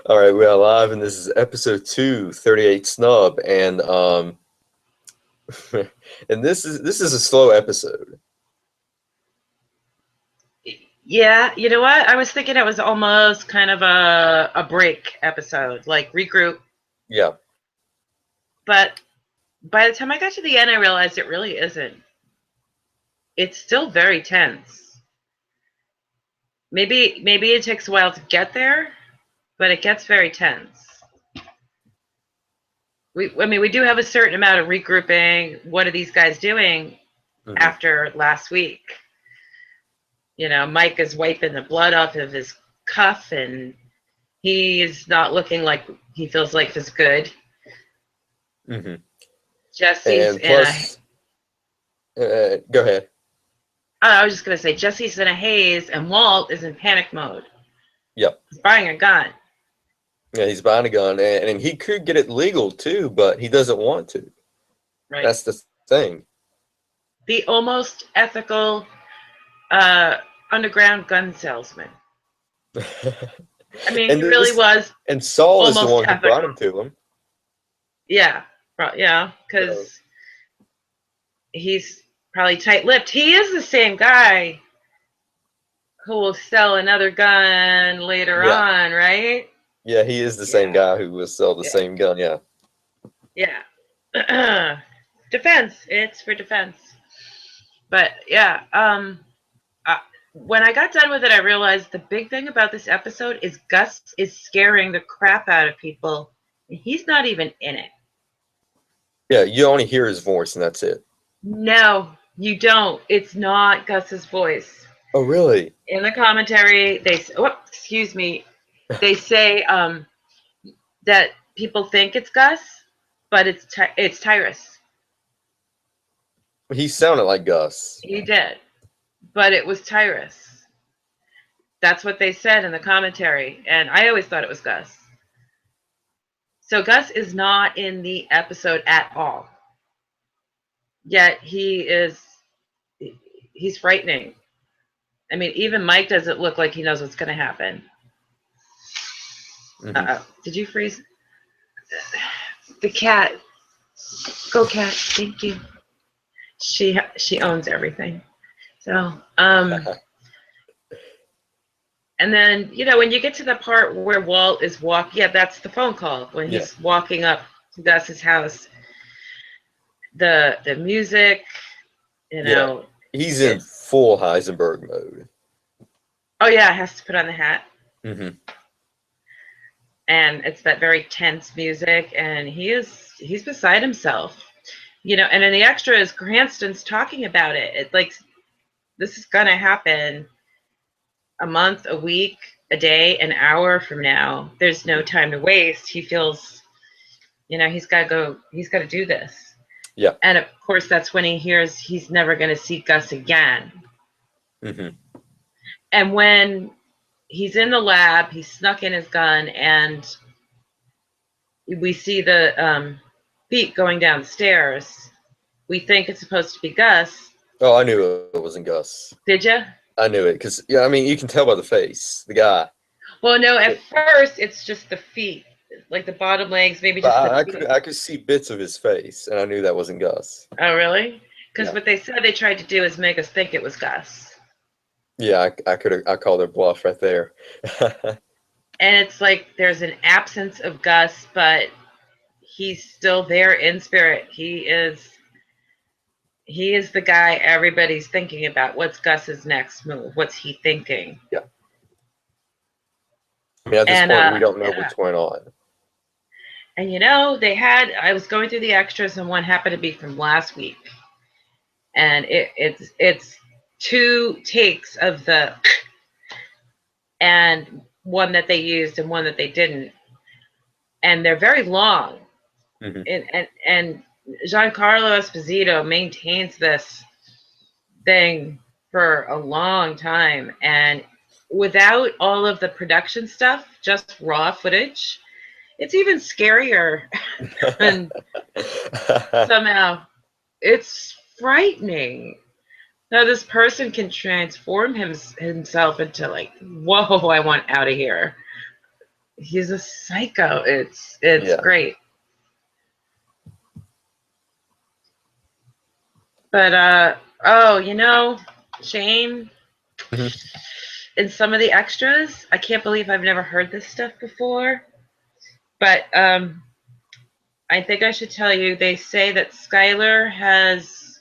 All right, we are live, and this is episode 238 Snub, and and this is a slow episode. Yeah, you know what? I was thinking it was almost kind of a break episode, like regroup. Yeah, But by the time I got to the end, I realized it really isn't. It's still very tense. Maybe it takes a while to get there, but it gets very tense. We do have a certain amount of regrouping. What are these guys doing hmm after last week? You know, Mike is wiping the blood off of his cuff, and he's not looking like he feels like he's good. hmm Jesse's and in a. plus, go ahead. I was just gonna say Jesse's in a haze, and Walt is in panic mode. Yep, He's buying a gun. yeah, he's buying a gun, and he could get it legal too, but he doesn't want to. Right. That's the thing. The almost ethical uh, underground gun salesman. I mean, And he really this, was and Saul is the almost one who brought ethical. him to him. Yeah, yeah, So, because he's probably tight-lipped. He is the same guy who will sell another gun later yeah, on, right? yeah, he is the same Yeah, guy who will sell the yeah, same gun. Yeah, yeah. Defense. It's for defense. But yeah, when I got done with it, I realized the big thing about this episode is Gus is scaring the crap out of people. And he's not even in it. yeah. You only hear his voice, and that's it. No, you don't. It's not Gus's voice. Oh, really? In the commentary, excuse me, they say that people think it's Gus, but it's Tyrus. He sounded like Gus. He did, but it was Tyrus. That's what they said in the commentary, and I always thought it was Gus. So Gus is not in the episode at all. Yet he's frightening. I mean, even Mike doesn't look like he knows what's going to happen. hmm Did you freeze? The cat. Go cat. Thank you. She owns everything. So, and then, when you get to the part where Walt is yeah, that's the phone call when Yeah, he's walking up to Gus's house. The music, you yeah. know, He's in it's full Heisenberg mode. oh yeah, has to put on the hat, hmm and it's that very tense music, and he's beside himself, and in the extras, Cranston's talking about it. It's like this is gonna happen a month, a week, a day, an hour from now. There's no time to waste. He feels, he's got to go. He's got to do this. Yeah. And of course, that's when he hears he's never going to see Gus again. hmm And when he's in the lab, he snuck in his gun, and we see the feet going downstairs. We think it's supposed to be Gus. Oh, I knew it wasn't Gus. Did you? I knew it because, yeah, I mean, you can tell by the face, the guy. Well, no, at first it's just the feet, like the bottom legs, maybe But just the I feet. could see bits of his face, and I knew that wasn't Gus. Oh, really? Because Yeah, what they said they tried to do is make us think it was Gus. yeah, I called their bluff right there. And it's like there's an absence of Gus, but he's still there in spirit. He is the guy everybody's thinking about. What's Gus's next move? What's he thinking? Yeah, I mean, at this And point, we don't know what's going on. and I was going through the extras, and one happened to be from last week, and it's two takes of the and one that they used and one that they didn't, and they're very long. hmm And Giancarlo Esposito maintains this thing for a long time, and without all of the production stuff, just raw footage, it's even scarier. And somehow it's frightening how this person can transform himself into like, whoa, I want out of here. he's a psycho. It's Yeah. great. But oh, Shane, Mhm. in some of the extras, I can't believe I've never heard this stuff before. But I think I should tell you, they say that Skylar has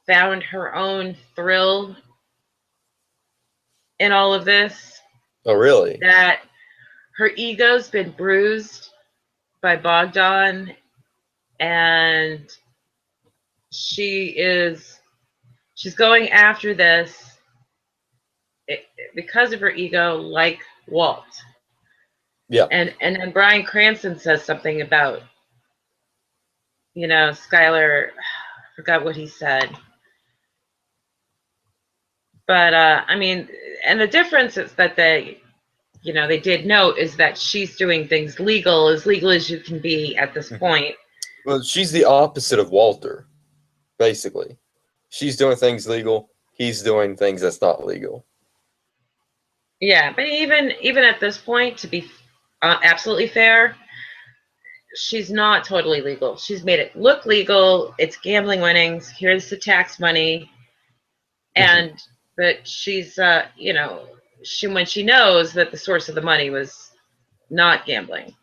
found her own thrill in all of this. Oh, really? That her ego's been bruised by Bogdan, and she's going after this because of her ego, like Walt. Yeah. And then Bryan Cranston says something about, Skylar. I forgot what he said, but I mean, and the difference is that they did note is that she's doing things as legal as you can be at this Mhm. point. Well, she's the opposite of Walter, basically. She's doing things legal. He's doing things that's not legal. Yeah, but even at this point, to be absolutely fair, she's not totally legal. She's made it look legal. It's gambling winnings. Here's the tax money, Hmm. and but she's she when she knows that the source of the money was not gambling.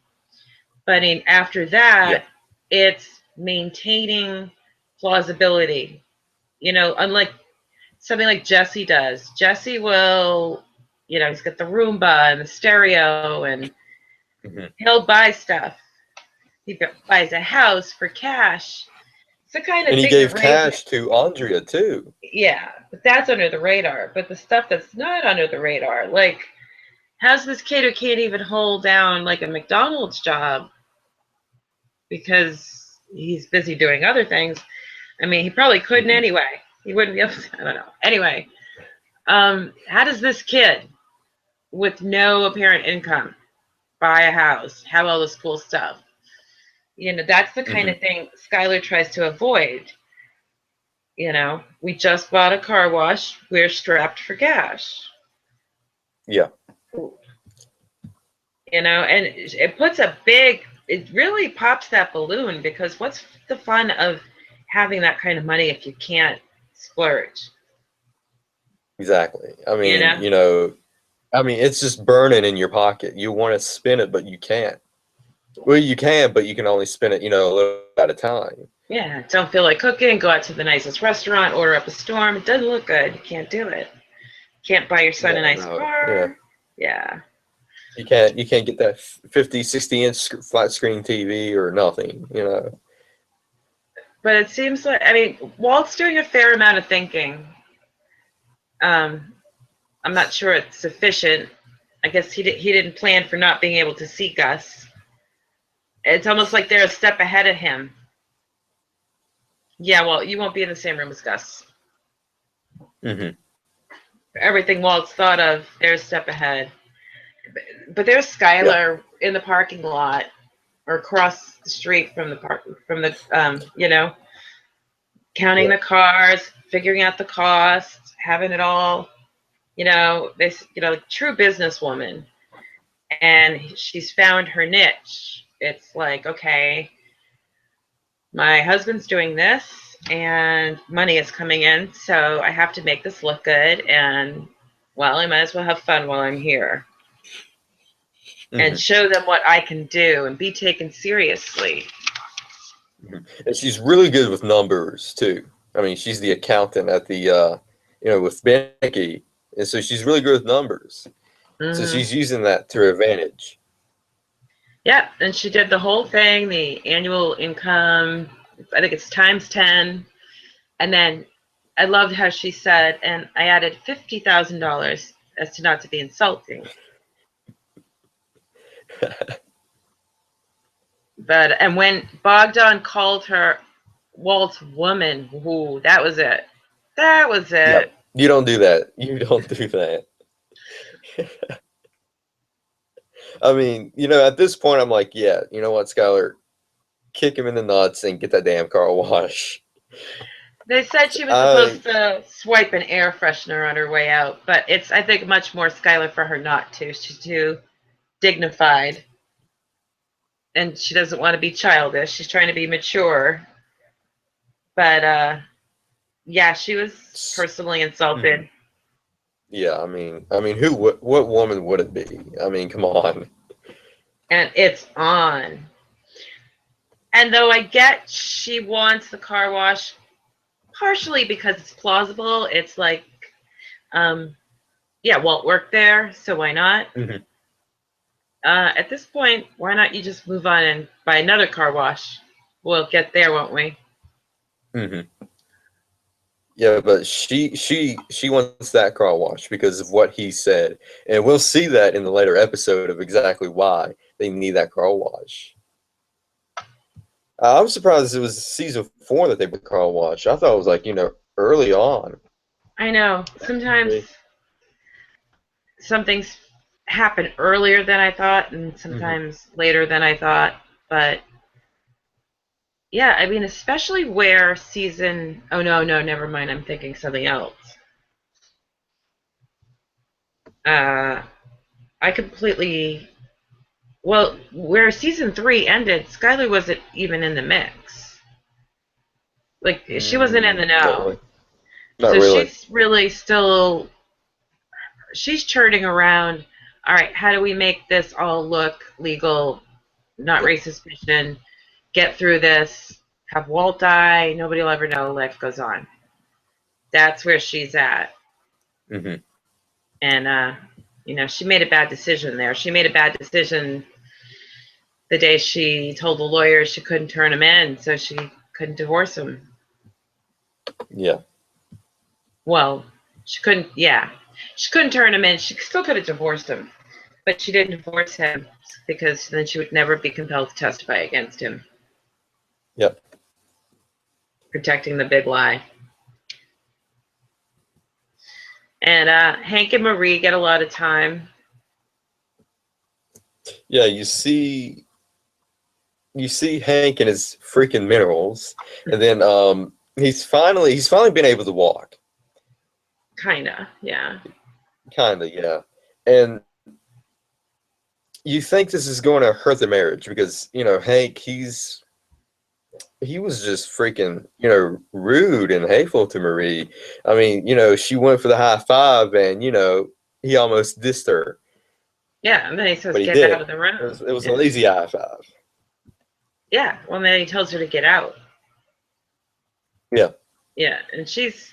But I mean, after Yeah. that, it's maintaining plausibility. Unlike something like Jesse does. Jesse will, he's got the Roomba and the stereo, and Hmm. he'll buy stuff. He buys a house for cash. It's the kind And of he thing that gave raised, cash to Andrea, too. yeah, but that's under the radar. But the stuff that's not under the radar, like, how's this kid who can't even hold down like a McDonald's job because he's busy doing other things? I mean, he probably couldn't Hmm. anyway. He wouldn't be able to, I don't know. Anyway, how does this kid with no apparent income buy a house, have all this cool stuff? That's the kind Hmm. of thing Skylar tries to avoid. We just bought a car wash. We're strapped for cash. Yeah. And it really pops that balloon, because what's the fun of having that kind of money if you can't splurge? Exactly. You know? I mean, it's just burning in your pocket. You want to spin it, but you can't. Well, you can, but you can only spin it, a little at a time. Yeah, don't feel like cooking, go out to the nicest restaurant, order up a storm. It doesn't look good. You can't do it. Can't buy your son a Yeah, nice no, yeah. car. Yeah. You can't get that 50, 60-inch flat screen TV or nothing. But it seems like, I mean, Walt's doing a fair amount of thinking. Um, I'm not sure it's sufficient. I guess he didn't plan for not being able to see Gus. It's almost like they're a step ahead of him. Yeah, well, you won't be in the same room as Gus. Hmm. Everything Walt's thought of, they're a step ahead. But there's Yeah. Skylar in the parking lot or across the street from the park, from the counting Yeah. the cars, figuring out the costs, having it all. This true businesswoman, and she's found her niche. It's like, okay, my husband's doing this and money is coming in, so I have to make this look good, and well, I might as well have fun while I'm here and Hmm. show them what I can do and be taken seriously. Hmm. And she's really good with numbers too. I mean, she's the accountant at with Becky, and so she's really good with numbers. So Hmm. she's using that to her advantage. Yeah, and she did the whole thing, the annual income, I think it's times 10. And then I loved how she said, and I added $50,000 as to not to be insulting. And when Bogdan called her Walt's woman, ooh, that was it. That was it. Yep. You don't do that. You don't do that. I mean, at this point, I'm like, yeah, you know what, Skylar, kick him in the nuts and get that damn car wash. They said she was I supposed to swipe an air freshener on her way out, but it's, I think, much more Skylar for her not to. She's too dignified, and she doesn't want to be childish. She's trying to be mature. But yeah, she was personally insulted. Yeah, I mean, what woman would it be? I mean, come on. And it's on. And though I get she wants the car wash partially because it's plausible, it's like, yeah, Walt worked there, so why not? Mm-hmm. At this point, why not you just move on and buy another car wash? We'll get there, won't we? Mm-hmm. Yeah, but she wants that car wash because of what he said, and we'll see that in the later episode of exactly why they need that car wash. I'm surprised it was season 4 that they put car wash. I thought it was like early on. I know. Sometimes some things happen earlier than I thought, and sometimes later than I thought. But yeah, I mean, especially where season. Oh no, never mind. I'm thinking something else. I completely. Well, where season 3 ended, Skylar wasn't even in the mix. Like, she wasn't in the know. Not really. She's really still. She's churning around. All right, how do we make this all look legal, not race suspicion? Get through this. Have Walt die. Nobody will ever know. Life goes on. That's where she's at. Mm-hmm. And she made a bad decision there. She made a bad decision the day she told the lawyer she couldn't turn him in, so she couldn't divorce him. Yeah. Well, she couldn't. Yeah, she couldn't turn him in. She still could have divorced him, but she didn't divorce him because then she would never be compelled to testify against him. Yep. Protecting the big lie. And Hank and Marie get a lot of time. Yeah, you see Hank and his freaking minerals, and then he's finally been able to walk. Kinda, yeah. Yeah. And you think this is going to hurt the marriage because Hank, he was just freaking rude and hateful to Marie. I mean, she went for the high five, and he almost dissed her. Yeah, and then he says, But he get did. out of the room. It was a lazy high five. Yeah, well, then he tells her to get out. Yeah. Yeah, and she's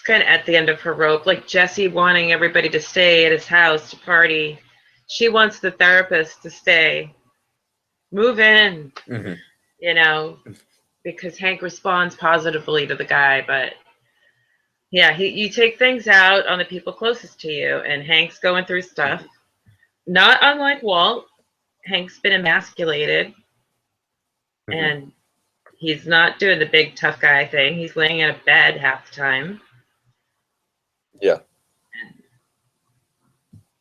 kind of at the end of her rope. Like Jesse wanting everybody to stay at his house to party. She wants the therapist to stay. Move in. Mm-hmm. Because Hank responds positively to the guy. But yeah, you take things out on the people closest to you, and Hank's going through stuff. Not unlike Walt. Hank's been emasculated. Mm-hmm. And he's not doing the big tough guy thing. He's laying in a bed half the time. Yeah.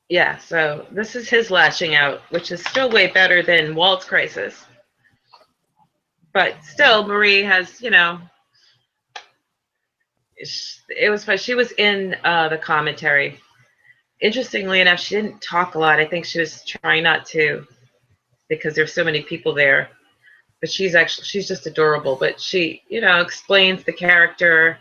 Yeah, so this is his lashing out, which is still way better than Walt's crisis. But still, Marie has, it was fun. She was in the commentary. Interestingly enough, she didn't talk a lot. I think she was trying not to because there's so many people there. But she's just adorable. But she, explains the character,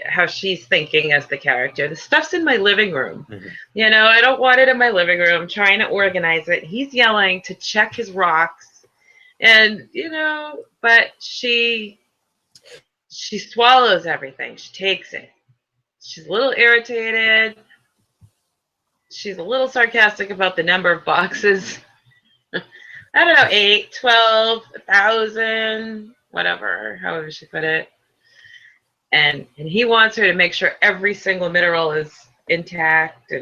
how she's thinking as the character. The stuff's in my living room. Mm-hmm. I don't want it in my living room. I'm trying to organize it. He's yelling to check his rocks. And, but she swallows everything. She takes it. She's a little irritated. She's a little sarcastic about the number of boxes. I don't know, 8, 12, 1,000, whatever, however she put it. And he wants her to make sure every single mineral is intact.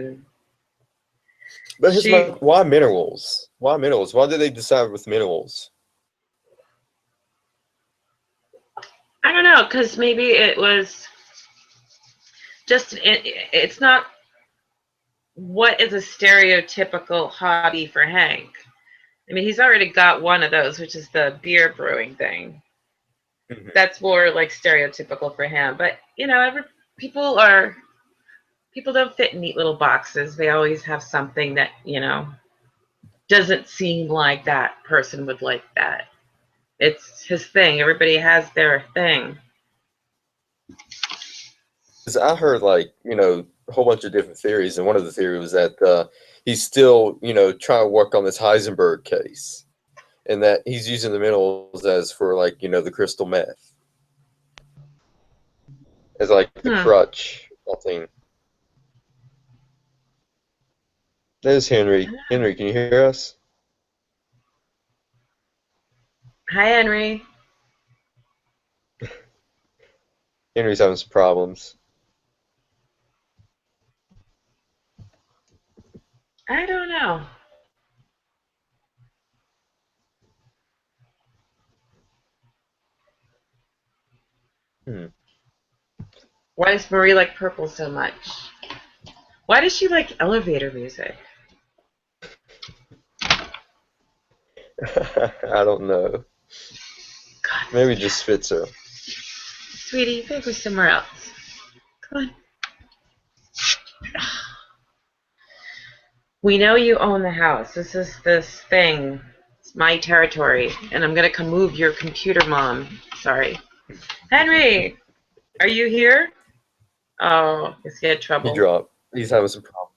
But why minerals? Why minerals? Why did they decide with minerals? I don't know, because maybe it was just, it's not what is a stereotypical hobby for Hank. I mean, he's already got one of those, which is the beer brewing thing. Mm-hmm. That's more like stereotypical for him. But, people don't fit in neat little boxes. They always have something that, doesn't seem like that person would like that. It's his thing. Everybody has their thing. 'Cause I heard like, a whole bunch of different theories, and one of the theories was that he's still, trying to work on this Heisenberg case, and that he's using the minerals as for like, the crystal meth as like the Hmm. crutch, I think. There's Henry. Henry, can you hear us? Hi, Henry. Henry's having some problems. I don't know. Hmm. Why does Marie like purple so much? Why does she like elevator music? I don't know. God, this Maybe it just cat. fits her. Sweetie, you gotta go somewhere else. Come on. We know you own the house. This is this thing. It's my territory. And I'm gonna come move your computer, Mom. Sorry. Henry! Are you here? Oh, guess he had He trouble. dropped. He's having some problems.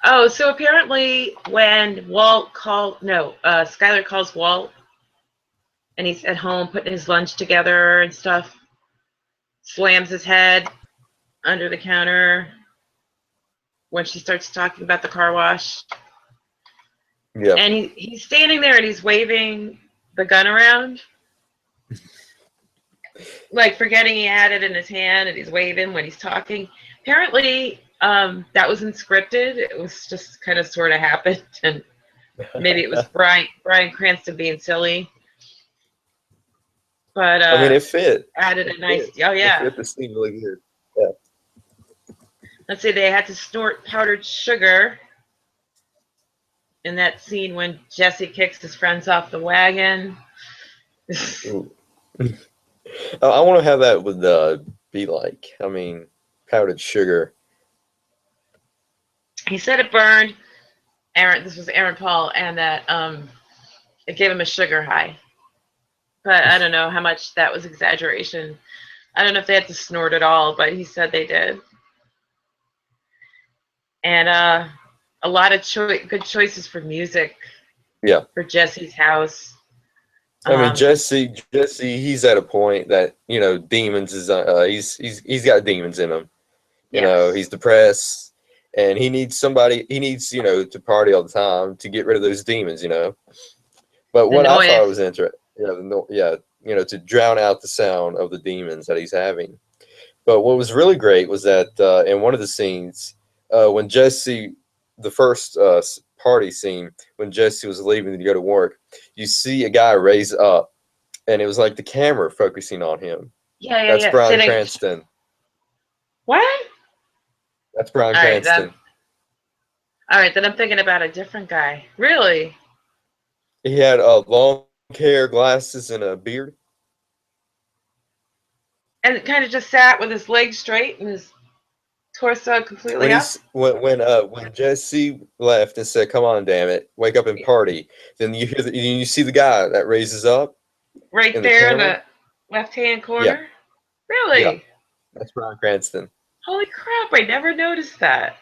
Oh, so apparently when Walt called, no, Skylar calls Walt and he's at home putting his lunch together and stuff, slams his head under the counter when she starts talking about the car wash. Yeah. And he's standing there and he's waving the gun around, like forgetting he had it in his hand and he's waving when he's talking. Apparently, that wasn't scripted. It was just kind of sort of happened. And maybe it was Bryan Cranston being silly. But I mean, it fit. added It a nice, fit. oh It yeah. fit the scene really good. Yeah. Let's say they had to snort powdered sugar in that scene when Jesse kicks his friends off the wagon. Ooh. I want to have that would be like. I mean, powdered sugar. He said it burned. This was Aaron Paul, and that it gave him a sugar high. But I don't know how much that was exaggeration. I don't know if they had to snort it all, but he said they did. And a lot of good choices for music Yeah. for Jesse's house. I mean, Um, Jesse, he's at a point that demons is he's got demons in him. yes. He's depressed, and he needs somebody. He needs to party all the time to get rid of those demons. But The what I thought was noise. interesting, to drown out the sound of the demons that he's having. But what was really great was that in one of the scenes, when Jesse, the first party scene, when Jesse was leaving to go to work, you see a guy raise up, and it was like the camera focusing on him. Yeah, yeah, That's yeah. Bryan Sitting. Cranston. What? That's Bryan All right, then. Cranston. All right, then I'm thinking about a different guy. Really? He had long hair, glasses, and a beard. And kind of just sat with his legs straight and his torso completely up. When Jesse left and said, "Come on, damn it, wake up and party," then you see the guy that raises up Right in the there in camera. the left-hand Yeah, corner. yeah, Really? that's Bryan Cranston. Holy crap, I never noticed that.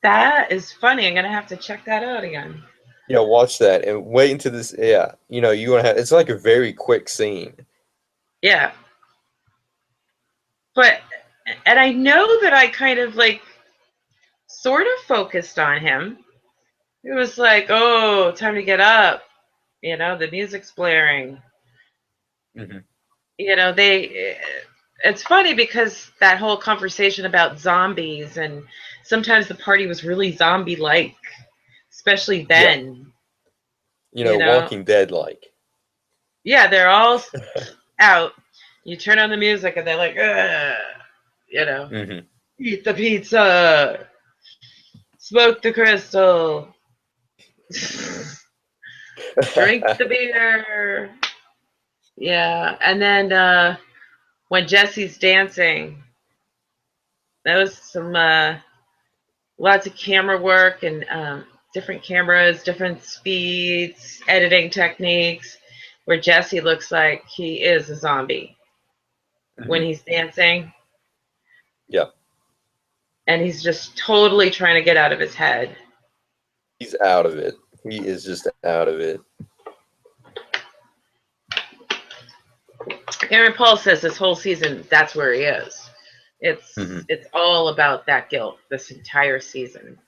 That is funny. I'm going to have to check that out again. Watch that and wait until this. Yeah, you want to have. It's like a very quick scene. Yeah. But, and I know that I kind of like sort of focused on him. It was like, oh, time to get up. The music's blaring. Hmm. It's funny because that whole conversation about zombies and sometimes the party was really zombie like, especially Yeah, then. you know Walking Dead like. yeah, they're all out. You turn on the music and they're like, ugh, you know Hmm. eat the pizza, smoke the crystal, drink the beer. Yeah, and then when Jesse's dancing, that was some lots of camera work and different cameras, different speeds, editing techniques, where Jesse looks like he is a zombie when Mhm. he's dancing, Yeah, and he's just totally trying to get out of his head. he's out of it. He is just out of it. Aaron Paul says this whole season that's where he is. Mhm. It's all about that guilt this entire season.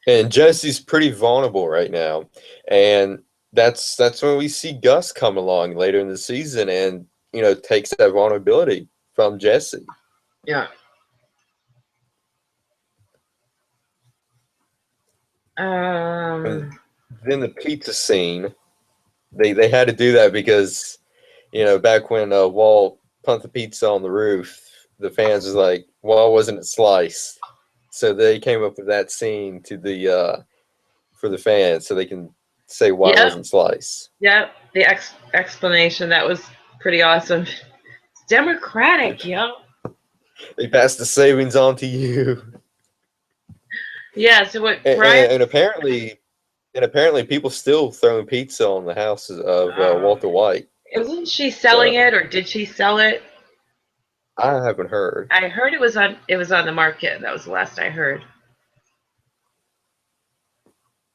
And Jesse's pretty vulnerable right now, and that's when we see Gus come along later in the season, and takes that vulnerability from Jesse. Yeah. And Um. then the pizza scene, they had to do that because back when Walt pumped the pizza on the roof, the fans was like, "Why wasn't it sliced?" So they came up with that scene to the for the fans, so they can say why it Yep. wasn't sliced. Yep. The explanation that was pretty awesome. It's democratic, yo. They passed the savings on to you, Yeah. So what and, Brian? and, and apparently, people still throwing pizza on the houses of Uh, Walter White. isn't she selling So it, or did she sell it? I haven't heard. I heard it was on the market. That was the last I heard.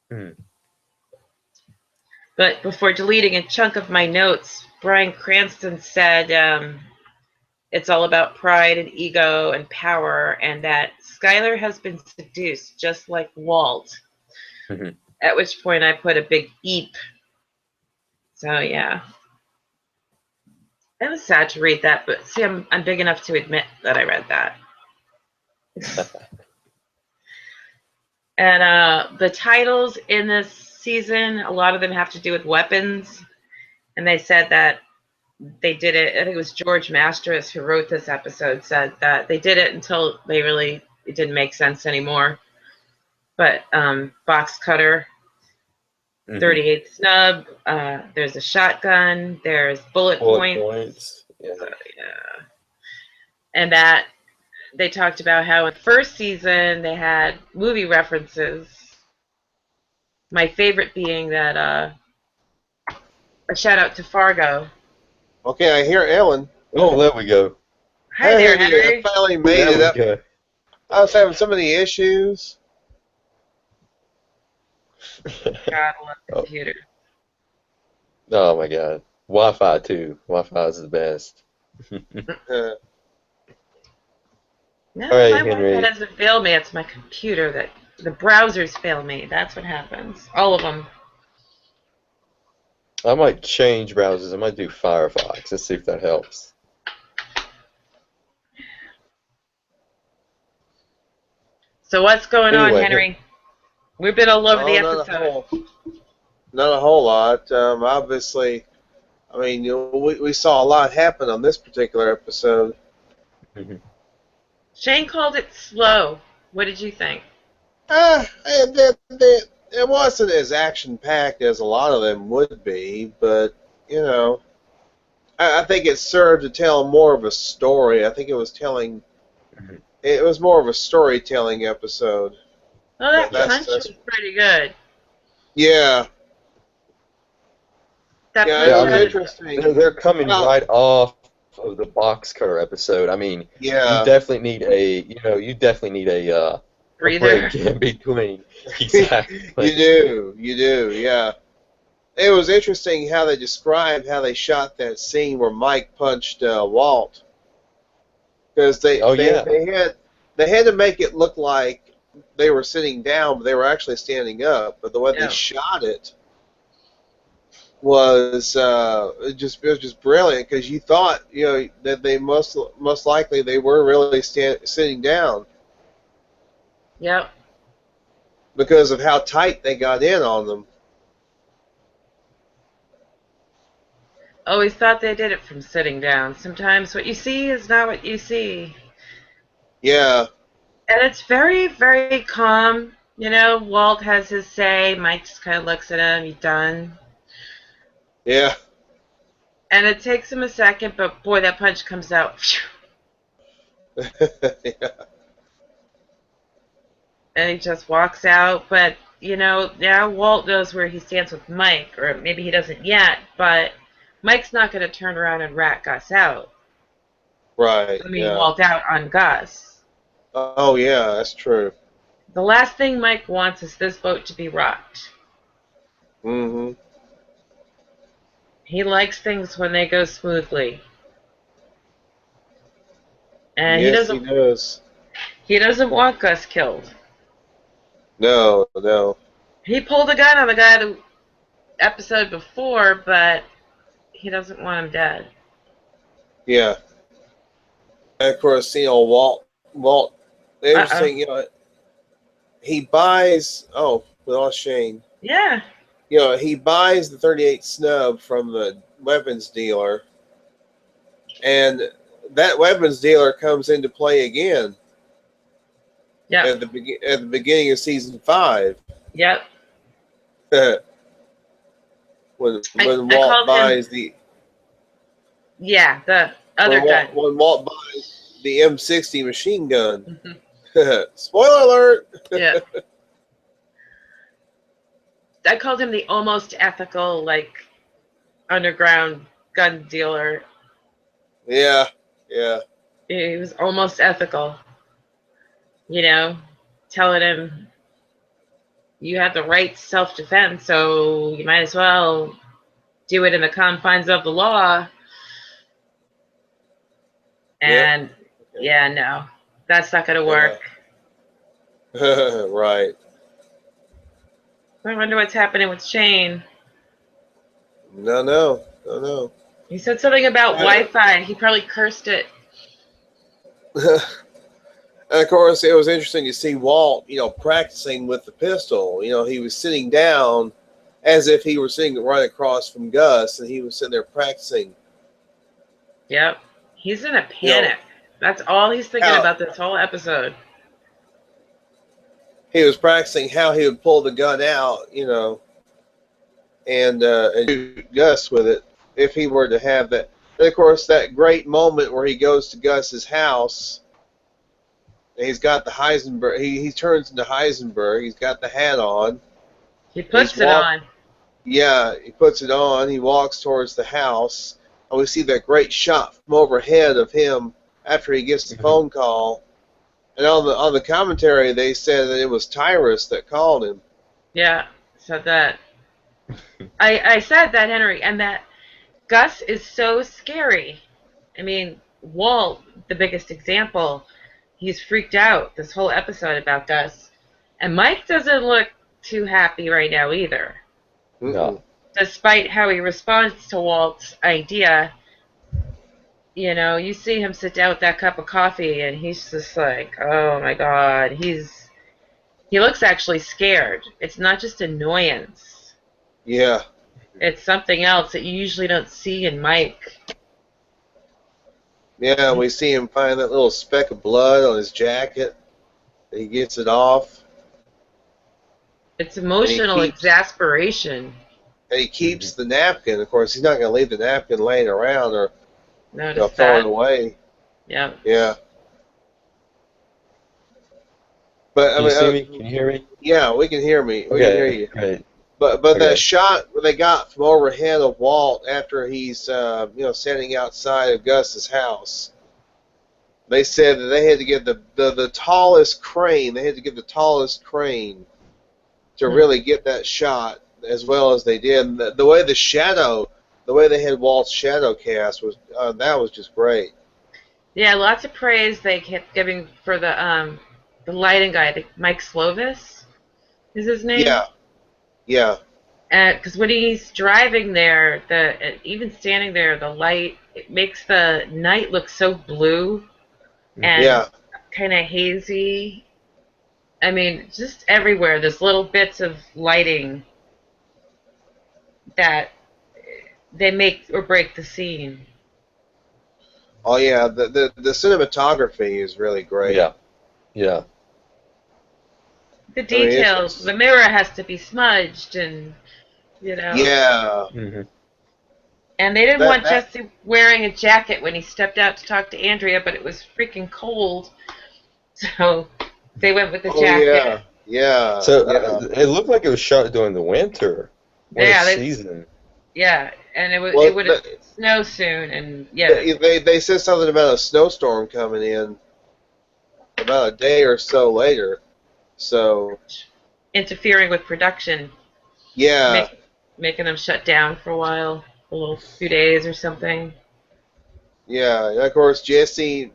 Hmm. But before deleting a chunk of my notes, Bryan Cranston said it's all about pride and ego and power, and that Skylar has been seduced just like Walt. Mhm. At which point I put a big eep. So yeah, it was sad to read that, but see, I'm big enough to admit that I read that. And the titles in this season, a lot of them have to do with weapons, and they said that they did it. I think it was George Mastras who wrote this episode, said that they did it until it didn't make sense anymore. But box cutter, Mhm. 38 snub, there's a shotgun, there's bullet Bullet points. points. Yeah. Yeah. And that they talked about how in the first season they had movie references. My favorite being that a shout out to Fargo. Okay, I hear Ellen. Oh, there we go. Hi there, Hey, I Henry. finally made There it we up. go. I was having so many issues. God, I love Oh, computer. oh my God. Wi-Fi too. Wi-Fi is the best. All Uh, No, my right, Wi-Fi Henry. doesn't fail me. It's my computer that the browsers fail me. That's what happens. All of them. I might change browsers. I might do Firefox. Let's see if that helps. So what's going on, Anyway, Henry? We've been all over the oh, episode. not a whole lot. Obviously, I mean, we saw a lot happen on this particular episode. mhm. Shane called it slow. What did you think? It wasn't as action packed as a lot of them would be, but you know, I think it served to tell more of a story. I think it was telling. Mhm. It was more of a storytelling episode. Well, that punch That's was pretty good. yeah. That Yeah, it Yeah, I punch was sounded. mean, interesting. they're coming Well, right off of the box cutter episode. I mean, you yeah, definitely need a Breather. break in between. you Exactly. do, yeah. It was interesting how they described how they shot that scene where Mike punched Walt, because Oh yeah. they had to make it look like they were sitting down, but they were actually standing up. But the way they Yeah. shot it was it was just brilliant, because you thought that they most likely they were really sitting down Yep. because of how tight they got in on them. Always thought they did it from sitting down. Sometimes what you see is not what you see. Yeah, And it's very, very calm. Walt has his say. Mike just kind of looks at him. You done? yeah, And it takes him a second, but boy, that punch comes out. yeah. and he just walks out. But, now Walt knows where he stands with Mike, or maybe he doesn't yet, but Mike's not going to turn around and rat Gus out. Right. I mean, Yeah. Walt out on Gus. Oh yeah, that's true. The last thing Mike wants is this boat to be rocked. Mm-hmm. He likes things when they go smoothly. And he Yes, he doesn't does. he doesn't want Gus killed. No, no. He pulled a gun on the guy the episode before, but he doesn't want him dead. Yeah. And of course, Walt. The Uh-oh. interesting, he buys. Oh, we lost Shane. Yeah. He buys the 38 Snub from the weapons dealer, and that weapons dealer comes into play again Yep. at the beginning of season 5. Yep. when I Walt called buys him. the Yeah, the other gun. When Walt buys the M60 machine gun. Spoiler alert! Yeah. I called him the almost ethical, underground gun dealer. Yeah, yeah. He was almost ethical. Telling him you have the right to self-defense, so you might as well do it in the confines of the law. And yeah, no, that's not going to work. Right. I wonder what's happening with Shane. No. He said something about Wi-Fi. He probably cursed it. And of course, it was interesting to see Walt, practicing with the pistol. He was sitting down as if he were sitting right across from Gus, and he was sitting there practicing. Yep. He's in a panic. That's all he's thinking about this whole episode. He was practicing how he would pull the gun out, and shoot Gus with it if he were to have that. And of course, that great moment where he goes to Gus's house. He's got the Heisenberg. He turns into Heisenberg. He's got the hat on. He puts it on. Yeah, he puts it on. He walks towards the house. And we see that great shot from overhead of him after he gets the phone call. And on the commentary, they said that it was Tyrus that called him. Yeah, said that. I said that, Henry, and that Gus is so scary. I mean, Walt, the biggest example. He's freaked out this whole episode about Gus. And Mike doesn't look too happy right now either. No. Despite how he responds to Walt's idea, you see him sit down with that cup of coffee and he's just like, oh my God. He looks actually scared. It's not just annoyance. Yeah. It's something else that you usually don't see in Mike. Yeah, we see him find that little speck of blood on his jacket. He gets it off. It's emotional exasperation. And he keeps the napkin. Of course, he's not going to leave the napkin laying around or throw it away. Yeah. Yeah. But Can you see me? Can you hear me? Yeah, we can hear me. We can hear you. Great. But that shot they got from overhead of Walt after he's standing outside of Gus's house, they said that they had to get the tallest crane. They had to get the tallest crane to really get that shot as well as they did. And the way they had Walt's shadow cast was that was just great. Yeah, lots of praise they kept giving for the lighting guy, Mike Slovis is his name. Yeah. Because when he's driving there, even standing there, the light, it makes the night look so blue and kind of hazy. I mean, just everywhere, there's little bits of lighting that they make or break the scene. Oh yeah, the cinematography is really great. Yeah. The details, the mirror has to be smudged and, Yeah. Mm-hmm. And they didn't want Jesse wearing a jacket when he stepped out to talk to Andrea, but it was freaking cold. So They went with the Oh jacket. yeah, So yeah. it looked like it was shot during the winter Yeah, season. yeah, and it Well, would snow soon, and yeah, they said something about a snowstorm coming in about a day or so later. So interfering with production, yeah, make, making them shut down for a while, a little few days or something. yeah. And of course, Jesse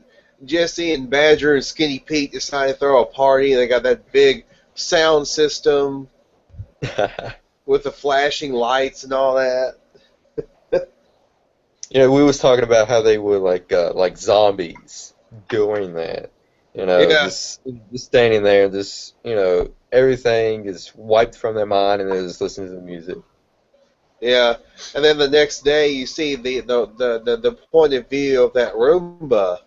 and Badger and Skinny Pete decided to throw a party. They got that big sound system with the flashing lights and all that. You know, we was talking about how they were like zombies doing that. You know, Yeah, just standing there, just everything is wiped from their mind, and they're just listening to the music. yeah. And then the next day, you see the point of view of that Roomba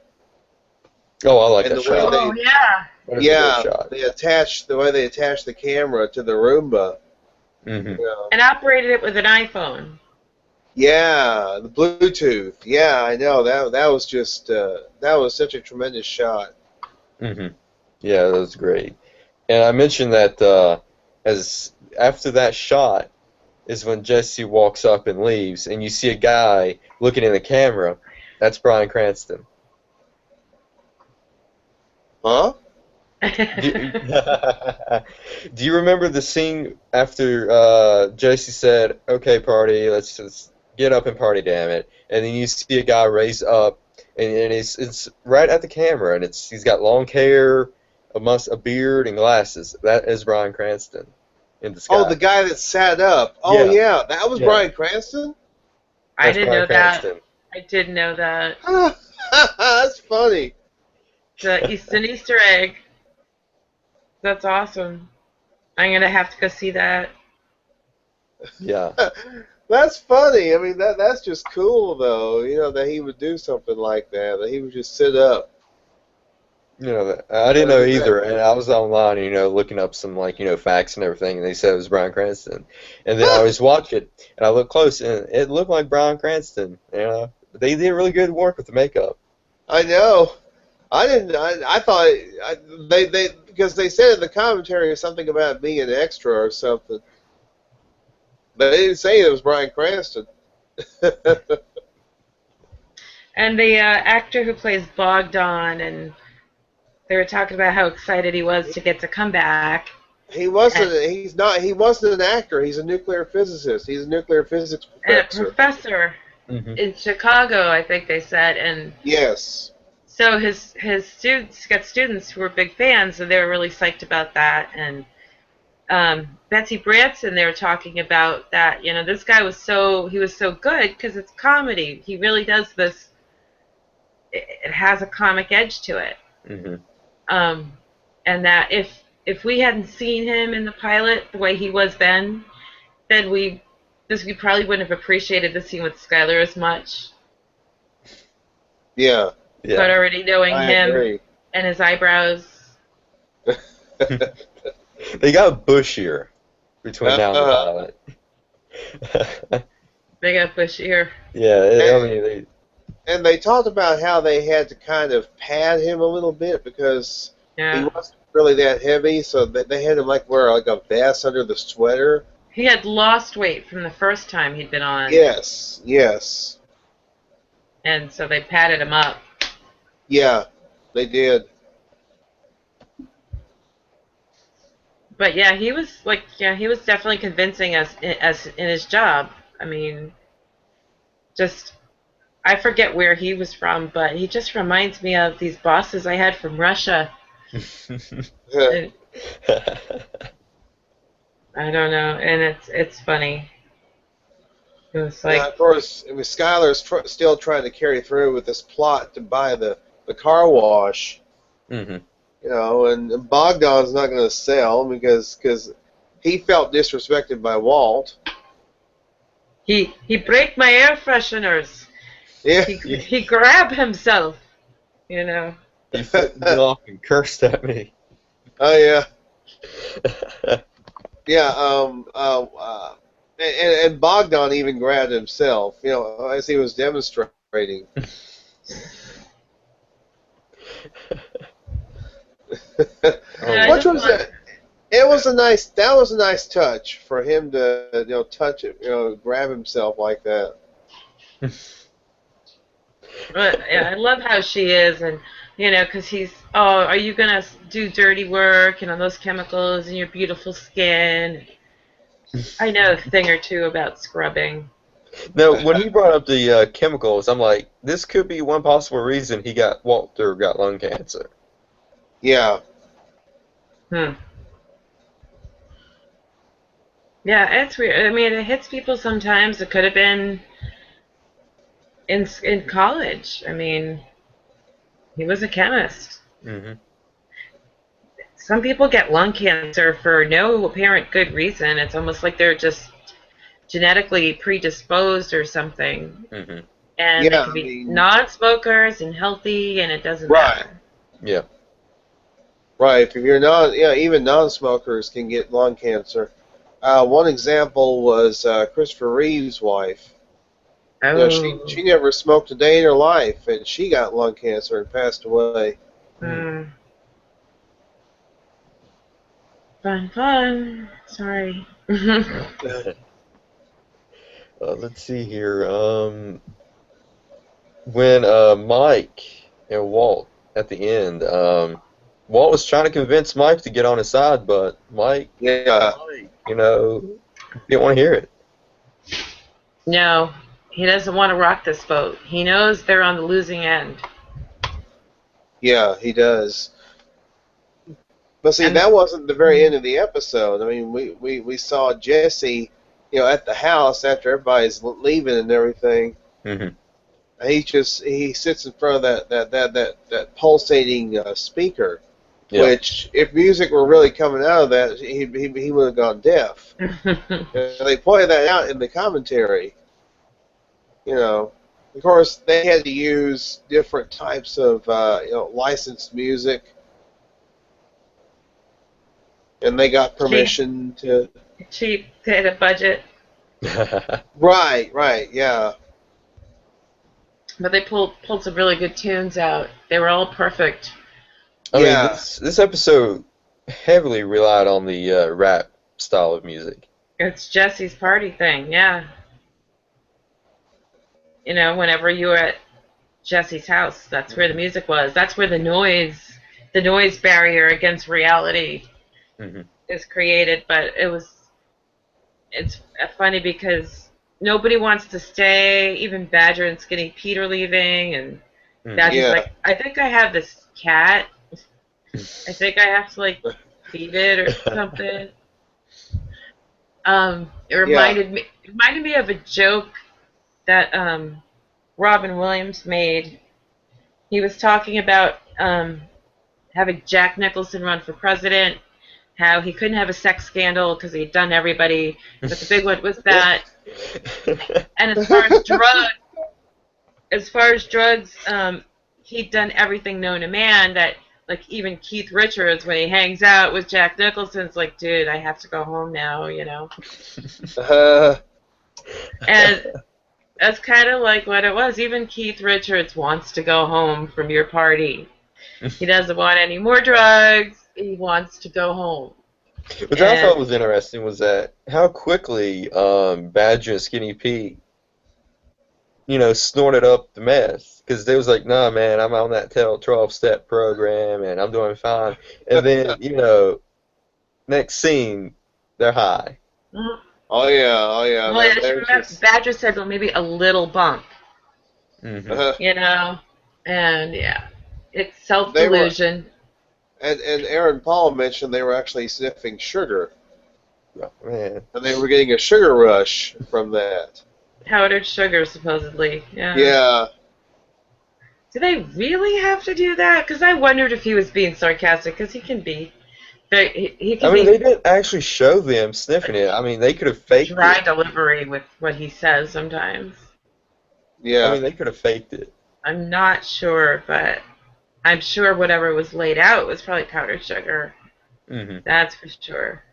Oh, I like and that the way shot. Oh yeah, That is a great yeah, shot. the way they attach the camera to the Roomba. Hmm. You know. and operated it with an iPhone. Yeah, the Bluetooth. Yeah, I know that was just that was such a tremendous shot. Hmm. Yeah, that was great. And I mentioned that as after that shot is when Jesse walks up and leaves, and you see a guy looking in the camera. That's Bryan Cranston. Huh? Do you, do you remember the scene after Jesse said, "Okay, party, let's just get up and party, damn it," and then you see a guy raise up, and it's right at the camera, and he's got long hair, a beard, and glasses. That is Bryan Cranston in Oh, the disguise. guy that sat up. Oh Yeah, yeah, that was yeah, Bryan Cranston. I that's didn't Bryan know that. Cranston. I did know that. That's funny. It's an Easter egg. That's awesome. I'm gonna have to go see that. Yeah. That's funny. I mean that's just cool though. You know that he would do something like that. That he would just sit up. You know, I didn't know That, either, and I was online, looking up some facts and everything, and they said it was Bryan Cranston. And then I was watching it, and I looked close, and it looked like Bryan Cranston. They did really good work with the makeup. I know. I didn't. I thought they because they said in the commentary something about being an extra or something. But they didn't say it was Bryan Cranston. And the actor who plays Bogdan, and they were talking about how excited he was to get to come back. He wasn't. And, He's not. He wasn't an actor. He's a nuclear physicist. He's a nuclear physics and a professor. professor Hmm. in Chicago, I think they said, and Yes. so his students got students who were big fans, and they were really psyched about that. And Betsy Branson, they were talking about that. You know, this guy was so good because it's comedy. He really does this. It has a comic edge to it. Hmm. Um, and that if we hadn't seen him in the pilot the way he was then we probably wouldn't have appreciated the scene with Skylar as much. Yeah. But Yeah. already knowing I him agree. and his eyebrows, They got bushier between now and the uh, pilot. they got bushier. Yeah, I and, mean, and they talked about how they had to kind of pad him a little bit because he Yeah, wasn't really that heavy, so they had him like wear like a vest under the sweater. he had lost weight from the first time he'd been on, Yes. Yes. and so they padded him up. Yeah. They did. But yeah, he was definitely convincing us as in his job. I mean, just I forget where he was from, but he just reminds me of these bosses I had from Russia. And I don't know, and it's funny. It was Now, like, of course, I mean, Skylar's still trying to carry through with this plot to buy the car wash, Hmm. you know, and Bogdan's not going to sell because he felt disrespected by Walt. he break my air fresheners. Yeah, He grab himself, you know. He flipped me off and cursed at me. oh yeah, yeah. And Bogdan even grabbed himself, you know, as he was demonstrating. Oh, Which was it was a nice. That was a nice touch for him to touch it, grab himself like that. But yeah, I love how she is, and because are you gonna do dirty work, those chemicals in your beautiful skin? I know a thing or two about scrubbing. no, when he brought up the chemicals, I'm like, this could be one possible reason Walter got lung cancer. Yeah. Hmm. Yeah, it's weird. I mean, it hits people sometimes. It could have been in college. I mean, he was a chemist. Hmm. Some people get lung cancer for no apparent good reason. It's almost like they're just genetically predisposed or something. Hmm. And they Yeah. could I be mean, non-smokers and healthy, and it doesn't right. matter. Yeah. Right. If you're not, even non-smokers can get lung cancer. One example was Christopher Reeve's wife. Oh. She never smoked a day in her life, and she got lung cancer and passed away. Mm. Fun, fun. Sorry. Let's see here. When Mike and Walt at the end, Walt was trying to convince Mike to get on his side, but Yeah. didn't want to hear it. No, he doesn't want to rock this boat. He knows they're on the losing end. Yeah, he does. But see, And that wasn't the very end of the episode. I mean, we saw Jesse, at the house after everybody's leaving and everything. Hmm. He sits in front of that pulsating speaker, Yeah. which if music were really coming out of that, he would have gone deaf. And they pointed that out in the commentary. Of course, they had to use different types of licensed music, and they got permission to. cheap, they had a budget, Right, yeah. but they pulled some really good tunes out. They were all perfect. I mean, Yeah. this episode heavily relied on the rap style of music. It's Jesse's party thing, yeah. Whenever you were at Jesse's house, that's where the music was. That's where the noise barrier against reality Hmm. is created. But it's funny because nobody wants to stay. Even Badger and Skinny Pete are leaving, and Badger's Yeah. like, I think I have this cat. I think I have to feed it or something. It reminded me of a joke that Robin Williams made. He was talking about having Jack Nicholson run for president, how he couldn't have a sex scandal because he'd done everybody, but the big one was that. And as far as drugs, he'd done everything known to man. That even Keith Richards, when he hangs out with Jack Nicholson's like, dude, I have to go home now, And that's kind of like what it was. Even Keith Richards wants to go home from your party. He doesn't want any more drugs. He wants to go home. Which I thought was interesting was that how quickly Badger and Skinny Pete, snorted up the meth. Because they was like, nah, man, I'm on that 12-step program and I'm doing fine. And then, next scene, they're high. Mhm. Oh yeah. Well, Badger said, well, maybe a little bump. Mm-hmm. And yeah, it's self-delusion. And Aaron Paul mentioned they were actually sniffing sugar. Oh, man. And they were getting a sugar rush from that. Powdered sugar, supposedly. Yeah. Yeah. Do they really have to do that? Because I wondered if he was being sarcastic, because he can be. He can I mean, be they didn't actually show them sniffing it. I mean, they could have faked dry it. delivery with what he says sometimes. Yeah. I mean, they could have faked it. I'm not sure, but I'm sure whatever was laid out was probably powdered sugar. Mm-hmm. That's for sure.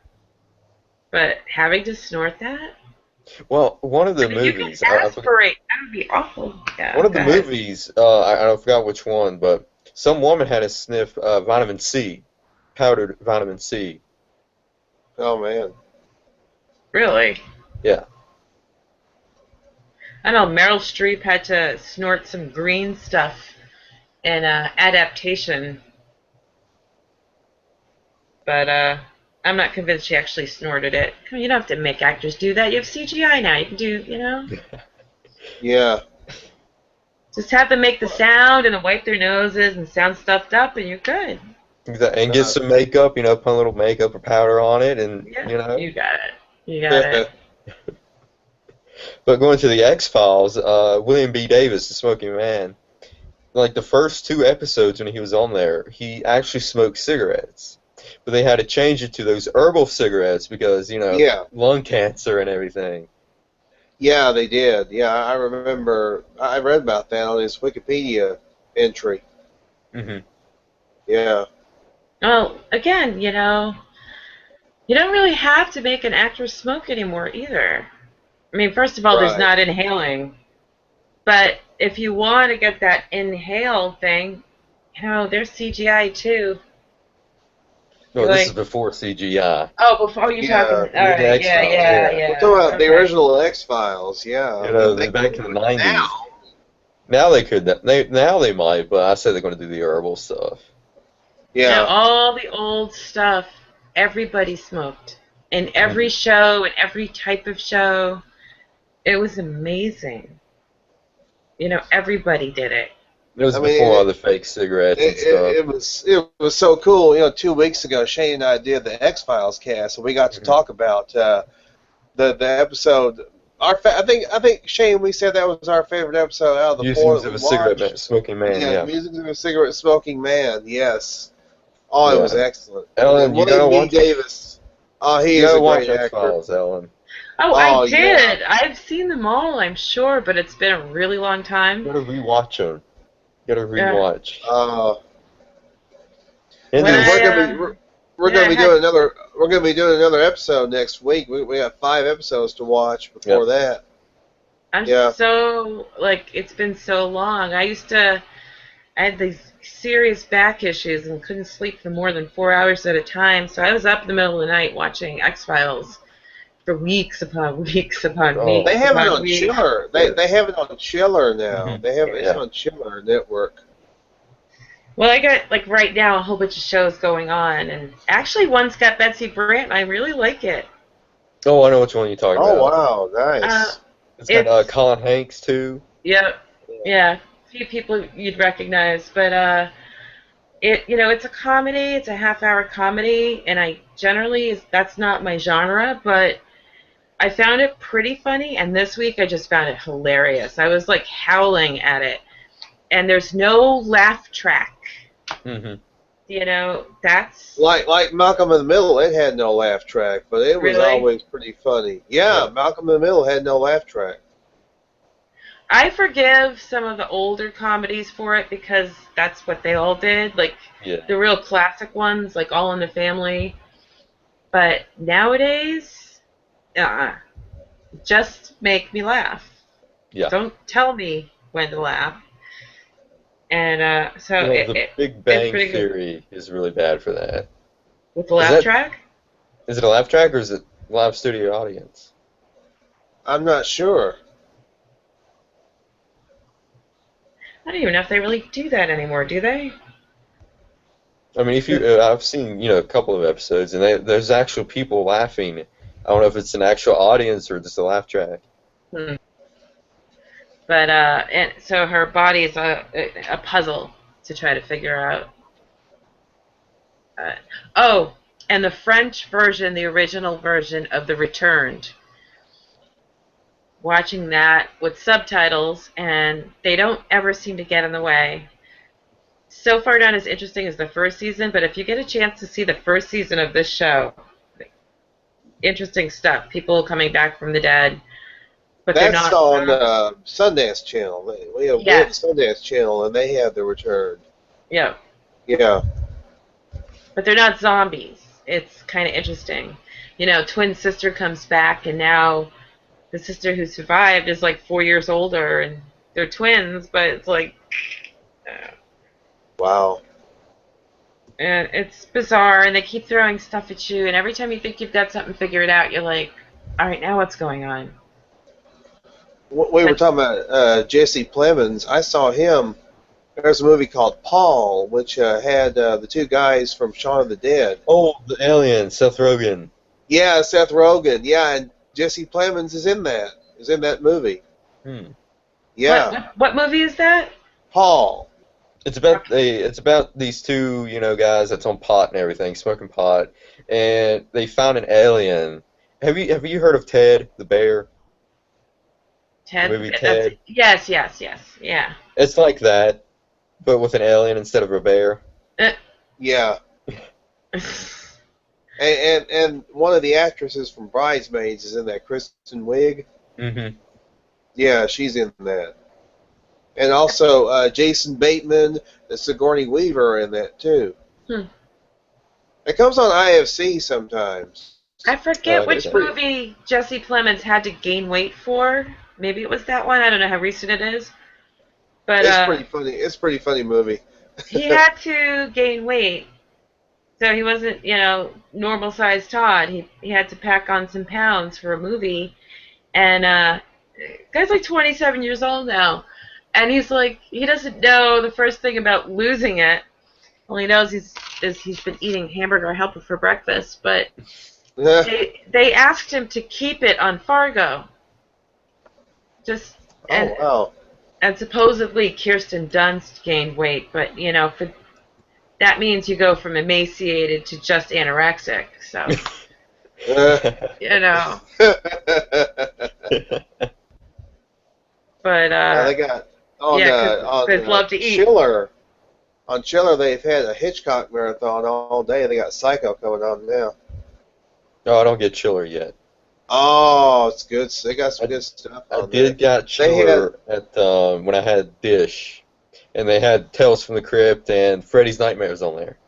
But having to snort that? Well, one of the You movies. can aspirate. That would be awful. Yeah, one of the movies, I forgot which one, but some woman had to sniff vitamin C. powdered vitamin C. Oh man. Really? Yeah. I know Meryl Streep had to snort some green stuff in adaptation, but I'm not convinced she actually snorted it. Come on, you don't have to make actors do that. You have CGI now. You can do, Yeah. just have them make the sound and then wipe their noses and sound stuffed up, and you're good. And get some makeup, put a little makeup or powder on it, and Yeah, you got it. You got it. But going to the X-Files, William B. Davis, the smoking man, like the first 2 episodes when he was on there, he actually smoked cigarettes. But they had to change it to those herbal cigarettes because, Yeah. lung cancer and everything. Yeah, they did. Yeah, I remember. I read about that on his Wikipedia entry. Hmm. Yeah. Well, again, you don't really have to make an actor smoke anymore either. I mean, first of all, there's Right. not inhaling. But if you want to get that inhale thing, there's CGI too. No, this is before CGI. Oh, before you're talking. All Yeah. right, The X-Files, yeah. We're talking about the Okay. original X-Files. Yeah. I mean, they back in can the do it 90s. now. Now they could. Now they might, but I said they're going to do the herbal stuff. Yeah. All the old stuff, everybody smoked. In every show, in every type of show. It was amazing. Everybody did it. It was I mean, before all the fake cigarettes and stuff. It was so cool. 2 weeks ago, Shane and I did the X-Files cast, and we got to talk about the episode. I think Shane, we said that was our favorite episode out of the four Musings that of we a cigarette watched. smoking man. Yeah. Musings of a cigarette smoking man. Yes. Oh, it was excellent. Ellen, you gotta William B. watch. Davis. Oh, he You is gotta a watch great X actor. Files, Ellen. Oh, I yeah. did. I've seen them all, I'm sure, but it's been a really long You time. gotta rewatch them. You gotta rewatch. When We're gonna be doing another episode next week. We have 5 episodes to watch before that. I'm it's been so long. I had these serious back issues and couldn't sleep for more than 4 hours at a time, so I was up in the middle of the night watching X-Files for weeks upon weeks upon weeks. They have it upon on weeks. Chiller. They have it on Chiller now. Mhm. They have it's on Chiller Network. Well, I got, right now, a whole bunch of shows going on, and actually one's got Betsy Brandt, and I really like it. Oh, I know which one you're talking about. Oh, wow, nice. It's got Colin Hanks, too. Yep. Yeah. A few people you'd recognize, but it's a comedy. It's a half-hour comedy, and that's not my genre, but I found it pretty funny, and this week I just found it hilarious. I was, howling at it. And there's no laugh track. Mm-hmm. That's... Like Malcolm in the Middle, it had no laugh track, but it was Really? always pretty funny. Yeah, Malcolm in the Middle had no laugh track. I forgive some of the older comedies for it because that's what they all did. The real classic ones, like All in the Family. But nowadays, just make me laugh. Yeah. Don't tell me when to laugh. And so the Big Bang Theory is really bad for that. With the laugh track? Is it a laugh track or is it live studio audience? I'm not sure. I don't even know if they really do that anymore, do they? I mean, I've seen a couple of episodes, and there's actual people laughing. I don't know if it's an actual audience or just a laugh track. But and so her body is a puzzle to try to figure out. And the French version, the original version of The Returned. Watching that with subtitles, and they don't ever seem to get in the way. So far not as interesting as the first season, but if you get a chance to see the first season of this show, interesting stuff. People coming back from the dead. But that's they're not on Sundance Channel. We have Sundance Channel, and they have The Return. Yeah. Yeah. But they're not zombies. It's kind of interesting. Twin sister comes back, and now the sister who survived is 4 years older, and they're twins, but it's wow. And it's bizarre, and they keep throwing stuff at you, and every time you think you've got something figured out, you're like, all right, now what's going on? We were But talking about Jesse Plemons. I saw him. There's a movie called Paul, which had the two guys from Shaun of the Dead. Oh, the alien, Seth Rogen. Yeah, Seth Rogen. Yeah, and Jesse Plemons is in that. Is in that movie. Hmm. Yeah, what movie is that? Paul. It's about these two, guys that's on pot and everything, smoking pot, and they found an alien. Have you heard of Ted the bear? The Ted. movie That's Ted? yes, yeah. It's like that, but with an alien instead of a bear. Uh, Yeah, and one of the actresses from Bridesmaids is in that. Kristen Wiig. Mm-hmm. Yeah, she's in that. And also Jason Bateman and Sigourney Weaver are in that too. hmm. It comes on IFC sometimes. I forget Okay, which okay. movie Jesse Plemons had to gain weight for. Maybe it was that one. I don't know how recent it is, but It's pretty funny. It's a pretty funny movie. he had to gain weight, so he wasn't, normal sized Todd. He had to pack on some pounds for a movie, and guy's like 27 years old now, and he's like he doesn't know the first thing about losing it. All he knows he's been eating hamburger helper for breakfast, but they asked him to keep it on Fargo. Just Oh and wow. and supposedly Kirsten Dunst gained weight, but for that means you go from emaciated to just anorexic. So you know, but Yeah, they got on yeah, because love to eat. Chiller. On Chiller, they've had a Hitchcock marathon all day. They got Psycho coming on now. No, I don't get Chiller yet. Oh, it's good. They got some I, good stuff I on there. did got They had Chiller at when I had Dish, and they had Tales from the Crypt and Freddy's Nightmares on there.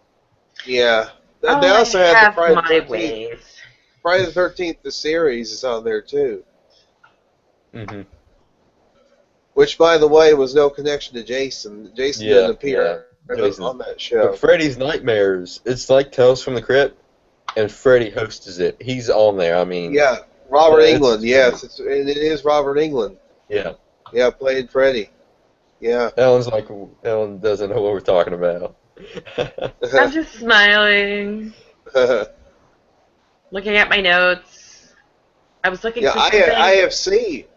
yeah. They Oh, I also had the have Friday the my 13th. ways. Friday the 13th, the series is on there too. Mm-hmm. Which, by the way, was no connection to Jason. Jason didn't Yeah, yeah. appear Jason. on that But show. Freddy's Nightmares, it's like Tales from the Crypt, and Freddy hosts it. He's on there. I mean, Yeah, Robert it's Englund. Yes, and it is Robert Englund. yeah. Yeah, playing Freddy. Yeah. Ellen doesn't know what we're talking about. I'm just smiling, looking at my notes. I was looking Yeah, for something.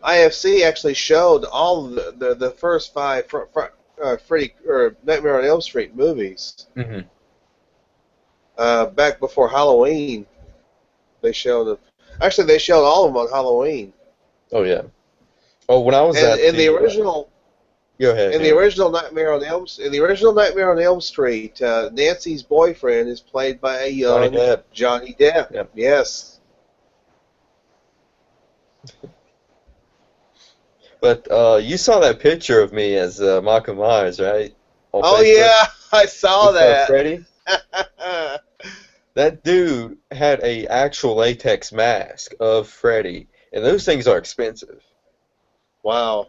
IFC actually showed all of the first five Freddy or Nightmare on Elm Street movies hmm back before Halloween. They showed them. Actually, they showed all of them on Halloween. Oh yeah. Oh, when I was And at in the original, go ahead. in the original Nightmare on Elm Street, Nancy's boyfriend is played by a Johnny young Depp. Johnny Depp. Yep. Yes. But you saw that picture of me as Michael Myers, right? On Oh Facebook yeah, I saw with that. Freddy. That dude had a actual latex mask of Freddy, and those things are expensive. Wow.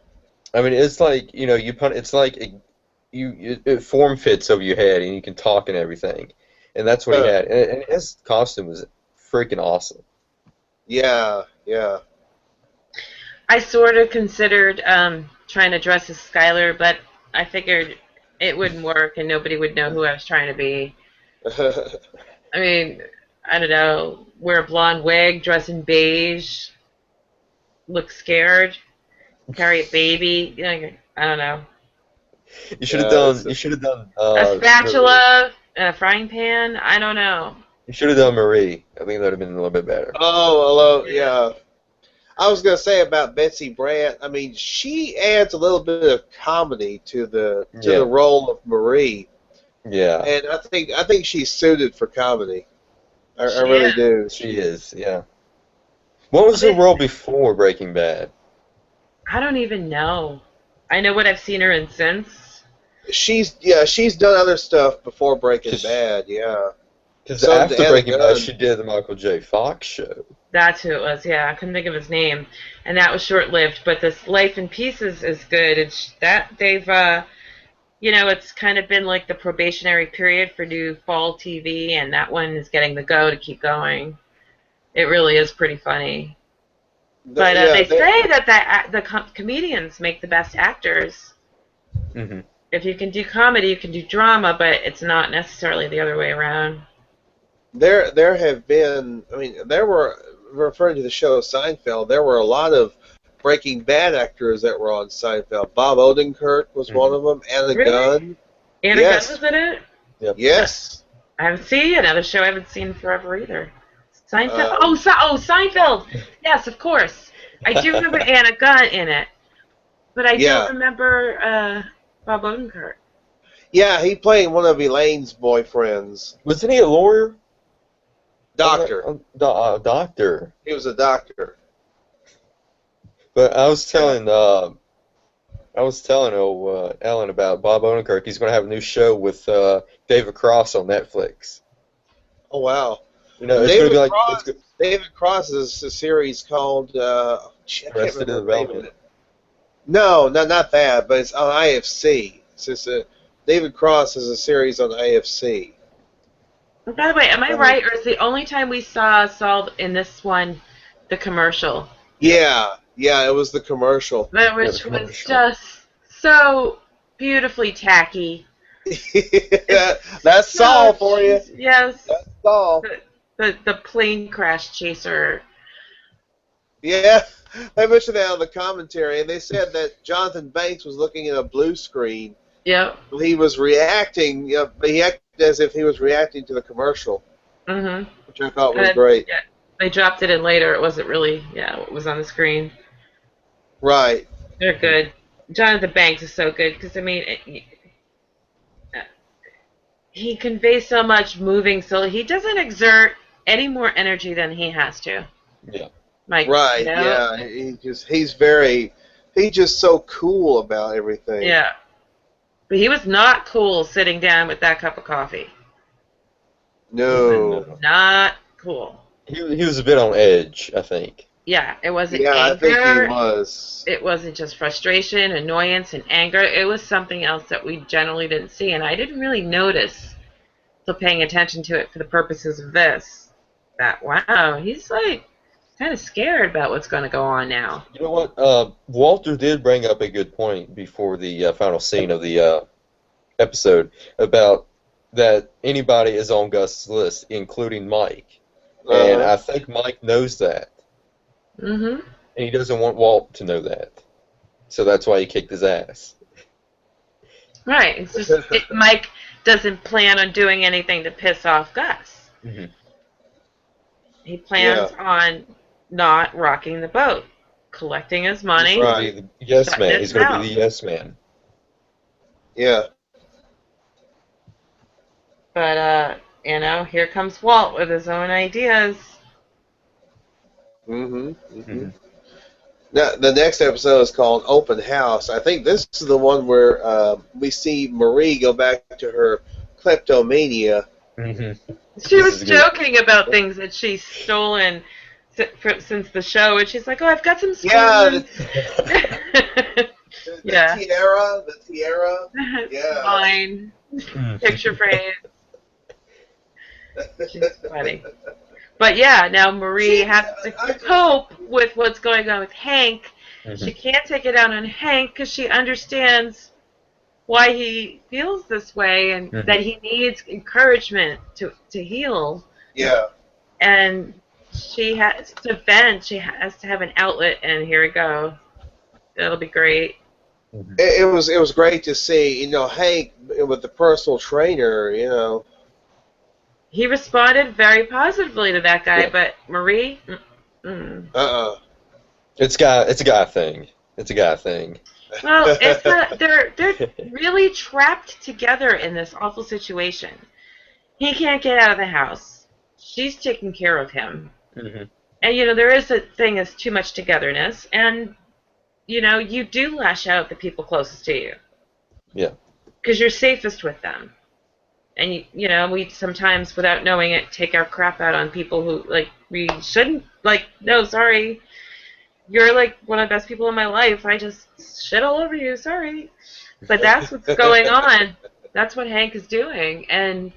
I mean, it's like you put it's like it form fits over your head, and you can talk and everything, and that's what he had. And his costume was freaking awesome. Yeah, yeah. I sort of considered trying to dress as Skylar, but I figured it wouldn't work and nobody would know who I was trying to be. I mean, I don't know, wear a blonde wig, dress in beige, look scared, carry a baby. I don't know. You should have Yeah, it's done. You should have done. A Marie. spatula, a frying pan. I don't know. You should have done Marie. I think that would have been a little bit better. oh, hello. Yeah. Yeah. I was gonna say about Betsy Brandt. I mean, she adds a little bit of comedy to the Yeah. role of Marie, Yeah. and I think she's suited for comedy. I She really is. do. She is. Yeah. What was her role before Breaking Bad? I don't even know. I know what I've seen her in since. She's done other stuff before Breaking 'Cause Bad. Yeah. Because So after Anna Breaking Bad, Gunn. she did the Michael J. Fox show. That's who it was. Yeah, I couldn't think of his name, and that was short-lived. But this Life in Pieces is good. It's that you know, it's kind of been like the probationary period for new fall TV, and that one is getting the go to keep going. It really is pretty funny. But Yeah, they say that the comedians make the best actors. Mm-hmm. If you can do comedy, you can do drama, but it's not necessarily the other way around. there have been. I mean, there were, referring to the show Seinfeld. There were a lot of Breaking Bad actors that were on Seinfeld. Bob Odenkirk was one of them. Anna Really? Gunn. Anna Gunn was Yes. in it? Yep. Yes. I haven't seen another show I haven't seen forever either. Seinfeld? Um, Seinfeld! Yes, of course. I do remember Anna Gunn in it, but I don't yeah. remember Bob Odenkirk. Yeah, he played one of Elaine's boyfriends. Wasn't he a lawyer? Doctor. Doctor. He was a doctor. But I was telling Ellen about Bob Odenkirk. He's going to have a new show with David Cross on Netflix. Oh, wow. You know, it's going to be like David Cross is a series called I can't Arrested remember the name of Development. it. No, not that, but it's on IFC. David Cross is a series on IFC. By the way, am I right, or is the only time we saw Saul in this one the commercial? Yeah, it was the commercial. Which was just so beautifully tacky. That's Saul for you. Yes. That's Saul. The plane crash chaser. Yeah, they mentioned that on the commentary, and they said that Jonathan Banks was looking at a blue screen. Yep. He was reacting. He acted as if he was reacting to the commercial, which I thought was great. Yeah, they dropped it in later. It wasn't really, what was on the screen. Right. They're good. Jonathan Banks is so good because, I mean, he conveys so much moving, so he doesn't exert any more energy than he has to. Yeah. Like, Right. you know? Yeah. He's just so cool about everything. Yeah. But he was not cool sitting down with that cup of coffee. No. Not cool. He was a bit on edge, I think. Yeah, it wasn't Yeah, anger. I think he was. It wasn't just frustration, annoyance, and anger. It was something else that we generally didn't see, and I didn't really notice till paying attention to it for the purposes of this. That, wow, he's like kind of scared about what's going to go on now. You know what? Walter did bring up a good point before the final scene of the episode about that anybody is on Gus's list, including Mike. And I think Mike knows that. Mm-hmm. And he doesn't want Walt to know that. So that's why he kicked his ass. Right. It's just Mike doesn't plan on doing anything to piss off Gus. Mm-hmm. He plans on not rocking the boat, collecting his money. He's going to be the yes man. He's going to be the yes man. Yeah. But, here comes Walt with his own ideas. Mm-hmm. Now, the next episode is called Open House. I think this is the one where we see Marie go back to her kleptomania. Mm-hmm. She was joking about things that she's stolen since the show, and she's like, "Oh, I've got some stolen." Yeah, the tiara. Yeah. Fine. Picture frame. She's funny. But yeah, now Marie has to cope with what's going on with Hank. Mm-hmm. She can't take it out on Hank because she understands why he feels this way and that he needs encouragement to heal. Yeah. And she has to vent. She has to have an outlet, and here we go. That'll be great. It was great to see, Hank with the personal trainer, He responded very positively to that guy, but Marie, It's a guy thing. It's a guy thing. Well, they're really trapped together in this awful situation. He can't get out of the house. She's taking care of him. Mm-hmm. And, there is a thing as too much togetherness, and, you do lash out at the people closest to you. Yeah. Because you're safest with them. And, we sometimes, without knowing it, take our crap out on people who, we shouldn't, no, sorry. you're like one of the best people in my life. I just shit all over you. Sorry. But that's what's going on. That's what Hank is doing. And,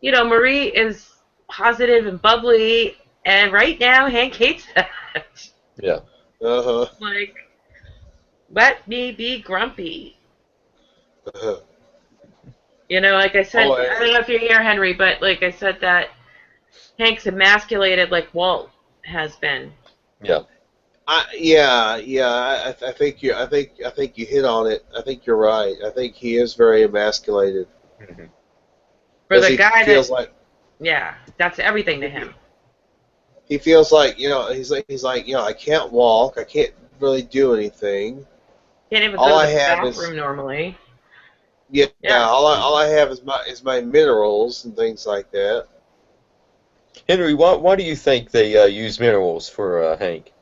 Marie is positive and bubbly. And right now, Hank hates that. Yeah. Uh-huh. Like, let me be grumpy. Uh-huh. Like I said, Oh, I don't know if you're here, Henry, but like I said that Hank's emasculated like Walt has been. Yeah. I think you hit on it. I think you're right. I think he is very emasculated Mhm. For because the he guy feels that, like yeah, that's everything to him. he feels like he's like I can't walk. I can't really do anything. Can't even go All to I the have is bathroom normally. yeah. Yeah. All I have is my minerals and things like that. Henry, why do you think they use minerals for Hank?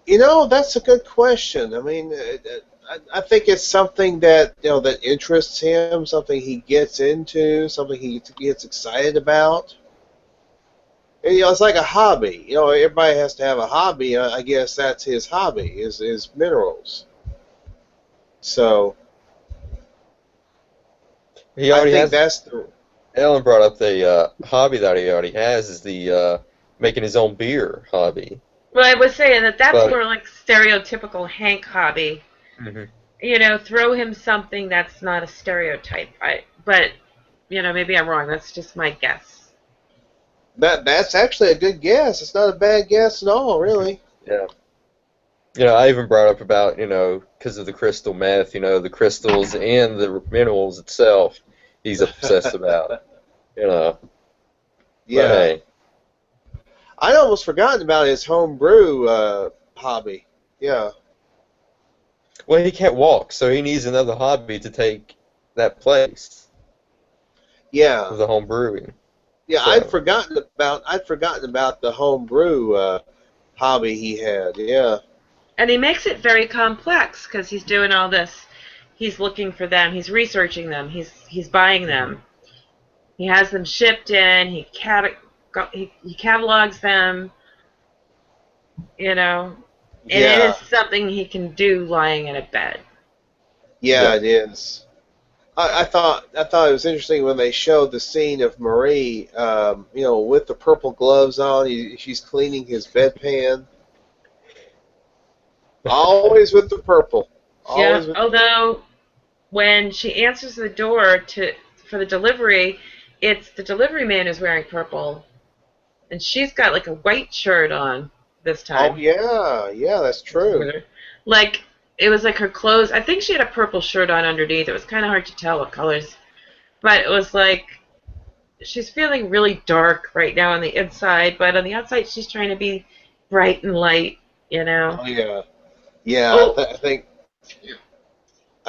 That's a good question. I mean, I think it's something that that interests him, something he gets into, something he gets excited about. And, it's like a hobby. Everybody has to have a hobby. I guess that's his hobby is minerals. So He I already think has. that's the Ellen brought up the hobby that he already has is the making his own beer hobby. Well, I was saying that that's But more like stereotypical Hank hobby. Mhm. Throw him something that's not a stereotype. But maybe I'm wrong. That's just my guess. that's actually a good guess. It's not a bad guess at all, really. Yeah. I even brought up about, because of the crystal meth, the crystals and the minerals itself, he's obsessed about, you know. But Yeah, hey, I'd almost forgotten about his homebrew hobby. Yeah, well, he can't walk, so he needs another hobby to take that place yeah, of the home brewing. yeah. So, I'd forgotten about the homebrew hobby he had. Yeah, And he makes it very complex because he's doing all this. He's looking for them. He's researching them. He's buying mhm. them. He has them shipped in. He catalogs them. You know, and it is yeah, something he can do lying in a bed. yeah. Yeah. It is. I thought it was interesting when they showed the scene of Marie, with the purple gloves on. She's cleaning his bedpan. Always with the purple. Yeah. Always with. Although when she answers the door for the delivery, it's the delivery man who's wearing purple, and she's got like a white shirt on this Oh time. yeah, yeah. That's true. Like it was like her clothes. I think she had a purple shirt on underneath. It was kind of hard to tell what colors, but it was like she's feeling really dark right now on the inside, but on the outside she's trying to be bright and light. You know. Oh yeah, yeah. Oh, I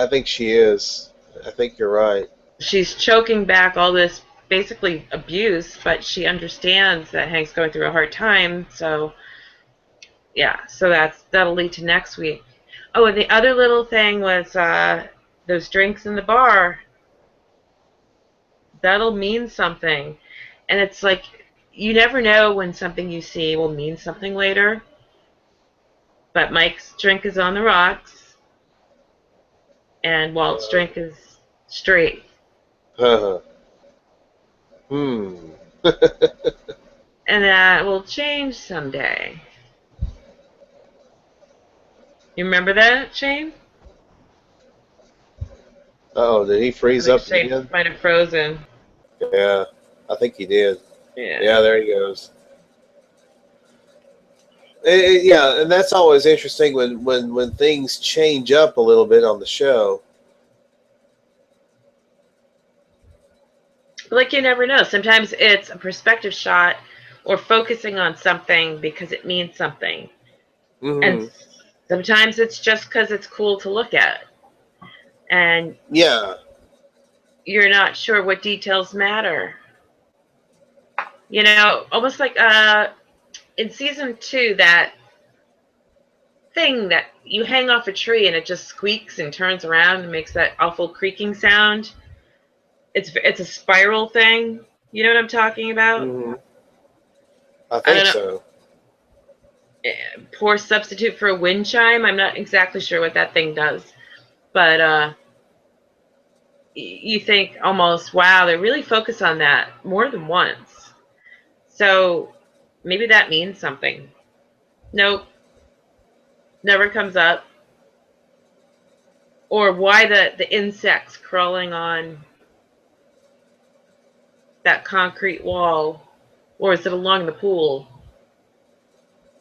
think she is. I think you're right. she's choking back all this basically abuse, but she understands that Hank's going through a hard time. So yeah, so that'll lead to next week. Oh, and the other little thing was those drinks in the bar. That'll mean something, and it's like you never know when something you see will mean something later. But Mike's drink is on the rocks, and Walt's drink is straight. Uh, hmm. And that will change someday. You remember that, Shane? Oh, did he I freeze think up Shane again? might have frozen. Yeah, I think he did. Yeah. Yeah, there he goes. Yeah, and that's always interesting when things change up a little bit on the show. Like you never know. Sometimes it's a perspective shot or focusing on something because it means something. And Hmm. sometimes it's just because it's cool to look at. And Yeah. you're not sure what details matter. Almost like in season 2, that thing that you hang off a tree and it just squeaks and turns around and makes that awful creaking sound. It's a spiral thing. You know what I'm talking about? Hmm. I I think don't know. so. poor substitute for a wind chime. I'm not exactly sure what that thing does. But you think almost, wow, they really focus on that more than once. So maybe that means something. Nope, never comes up. Or why the insects crawling on that concrete wall, or is it along the pool?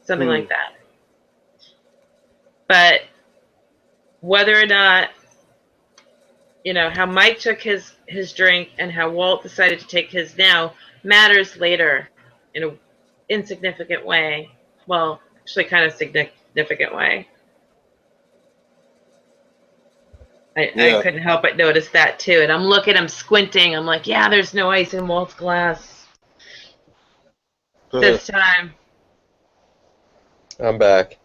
Something like that. But whether or not, how Mike took his drink and how Walt decided to take his now matters later in an insignificant way. Well, actually kind of significant way. I couldn't help but notice that too. And I'm squinting. I'm like, yeah, there's no ice in Walt's glass this time. I'm back.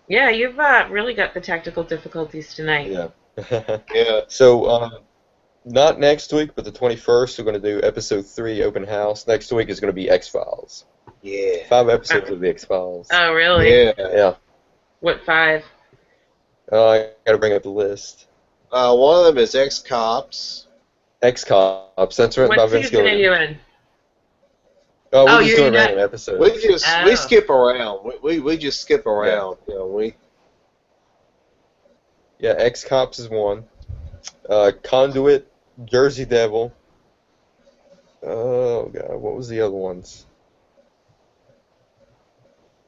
Yeah, you've really got the technical difficulties tonight. Yeah. Yeah. So, not next week, but the 21st, we're going to do episode 3, Open House. Next week is going to be X-Files. Yeah. 5 episodes of the X-Files. Oh, really? Yeah. Yeah. What 5? I got to bring up the list. One of them is Ex-Cops. X-Cops. That's written by What Vince season are Gilligan. you in? Oh, we're Oh, just you're doing not- random episodes. We skip around. We just skip around. Yeah, X-Cops is one. Conduit, Jersey Devil. Oh, God, what was the other ones?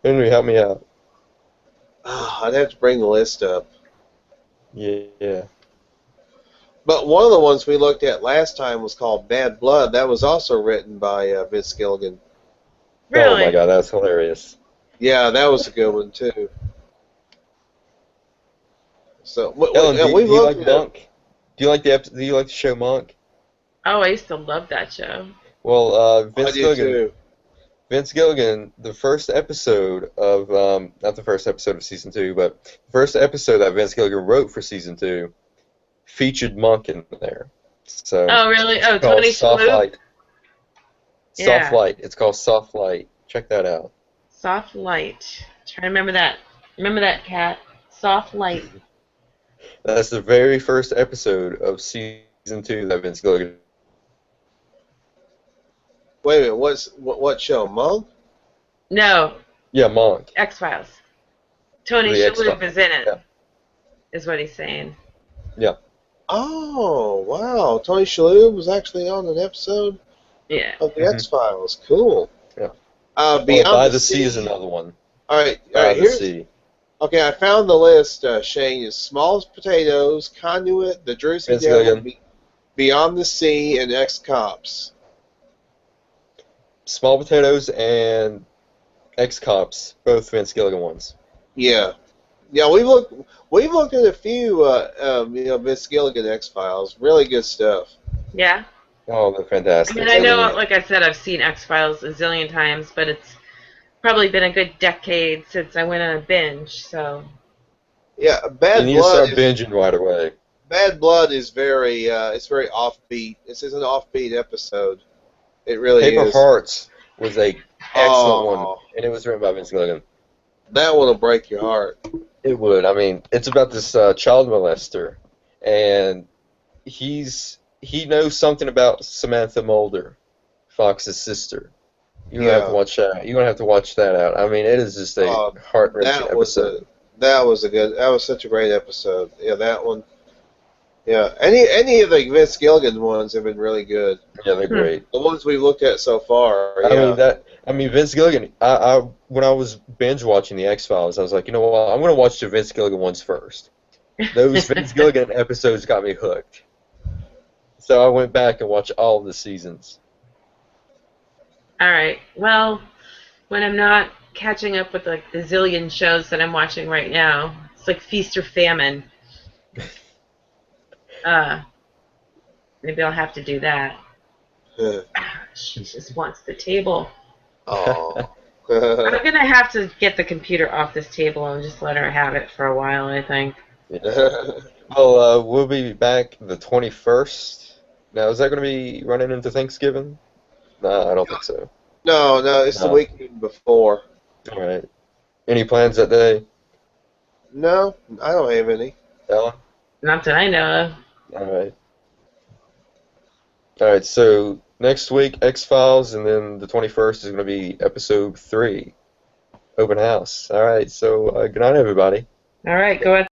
Henry, help me out. I'd have to bring the list up. Yeah. But one of the ones we looked at last time was called Bad Blood. That was also written by Vince Gilligan. Really? Oh, my God, that's hilarious. Yeah, that was a good one, too. So, Ellen, do we you like looked at... Monk? Do you like the show Monk? Oh, I used to love that show. Well, I Vince do, Gilligan. too. Vince Gilligan, the first episode of, not the first episode of season 2, but the first episode that Vince Gilligan wrote for season 2 featured Monk in there. So Oh, really? Oh, it's called Tony Soft Shalhoub? Light. Yeah. Soft Light. It's called Soft Light. Check that out. Soft Light. Try to remember that. Remember that, Cat? Soft Light. That's the very first episode of season 2 that Vince Gilligan. Wait a minute, what show? Monk? No, Yeah, Monk. X-Files. Tony The Shalhoub X-Files, is in it, yeah. is what he's saying. Yeah. Oh, wow. Tony Shalhoub was actually on an episode Yeah. of the Mhm. X-Files. Cool. Yeah. Beyond By the the Sea is another one. All right, By the here's... Sea. Okay, I found the list, Shane. Is Small as Potatoes, Conduit, The Jersey Vince Devil, Gilligan. Beyond the Sea, and Ex-Cops. Small Potatoes and X-Cops, both Vince Gilligan ones. Yeah. Yeah, we've looked at a few, Vince Gilligan X-Files. Really good stuff. Yeah. Oh, they're I fantastic. mean, I know, like I said, I've seen X-Files a zillion times, but it's probably been a good decade since I went on a binge, so... Yeah, You need to start binging right away. Bad Blood is very, it's very offbeat. This is an offbeat episode. It really Paper is. Hearts was a excellent one, Oh, and it was written by Vince Gilligan. that one will break your heart. It would. I mean, it's about this child molester, and he knows something about Samantha Mulder, Fox's sister. You're gonna have to watch that. You're gonna have to watch that out. I mean, it is just a heart-wrenching episode. That was such a great episode. Yeah, that one. Yeah, any of the Vince Gilligan ones have been really good. Yeah, they're great. The ones we've looked at so far. Yeah. I mean, Vince Gilligan. When I was binge watching the X-Files, I was like, you know what? I'm gonna watch the Vince Gilligan ones first. Those Vince Gilligan episodes got me hooked. So I went back and watched all of the seasons. All right. Well, when I'm not catching up with like the zillion shows that I'm watching right now, it's like feast or famine. Maybe I'll have to do that. She just wants the table. Oh. I'm gonna have to get the computer off this table and just let her have it for a while, I think. Well, we'll be back the 21st. Now, is that going to be running into Thanksgiving? No, I don't think so. No, it's the No. weekend before. All right. Any plans that day, No, I don't have any. Ellen? Not that I know of. All right. All right. So next week, X-Files, and then the 21st is going to be episode 3, Open House. All right. So good night, everybody. All right, go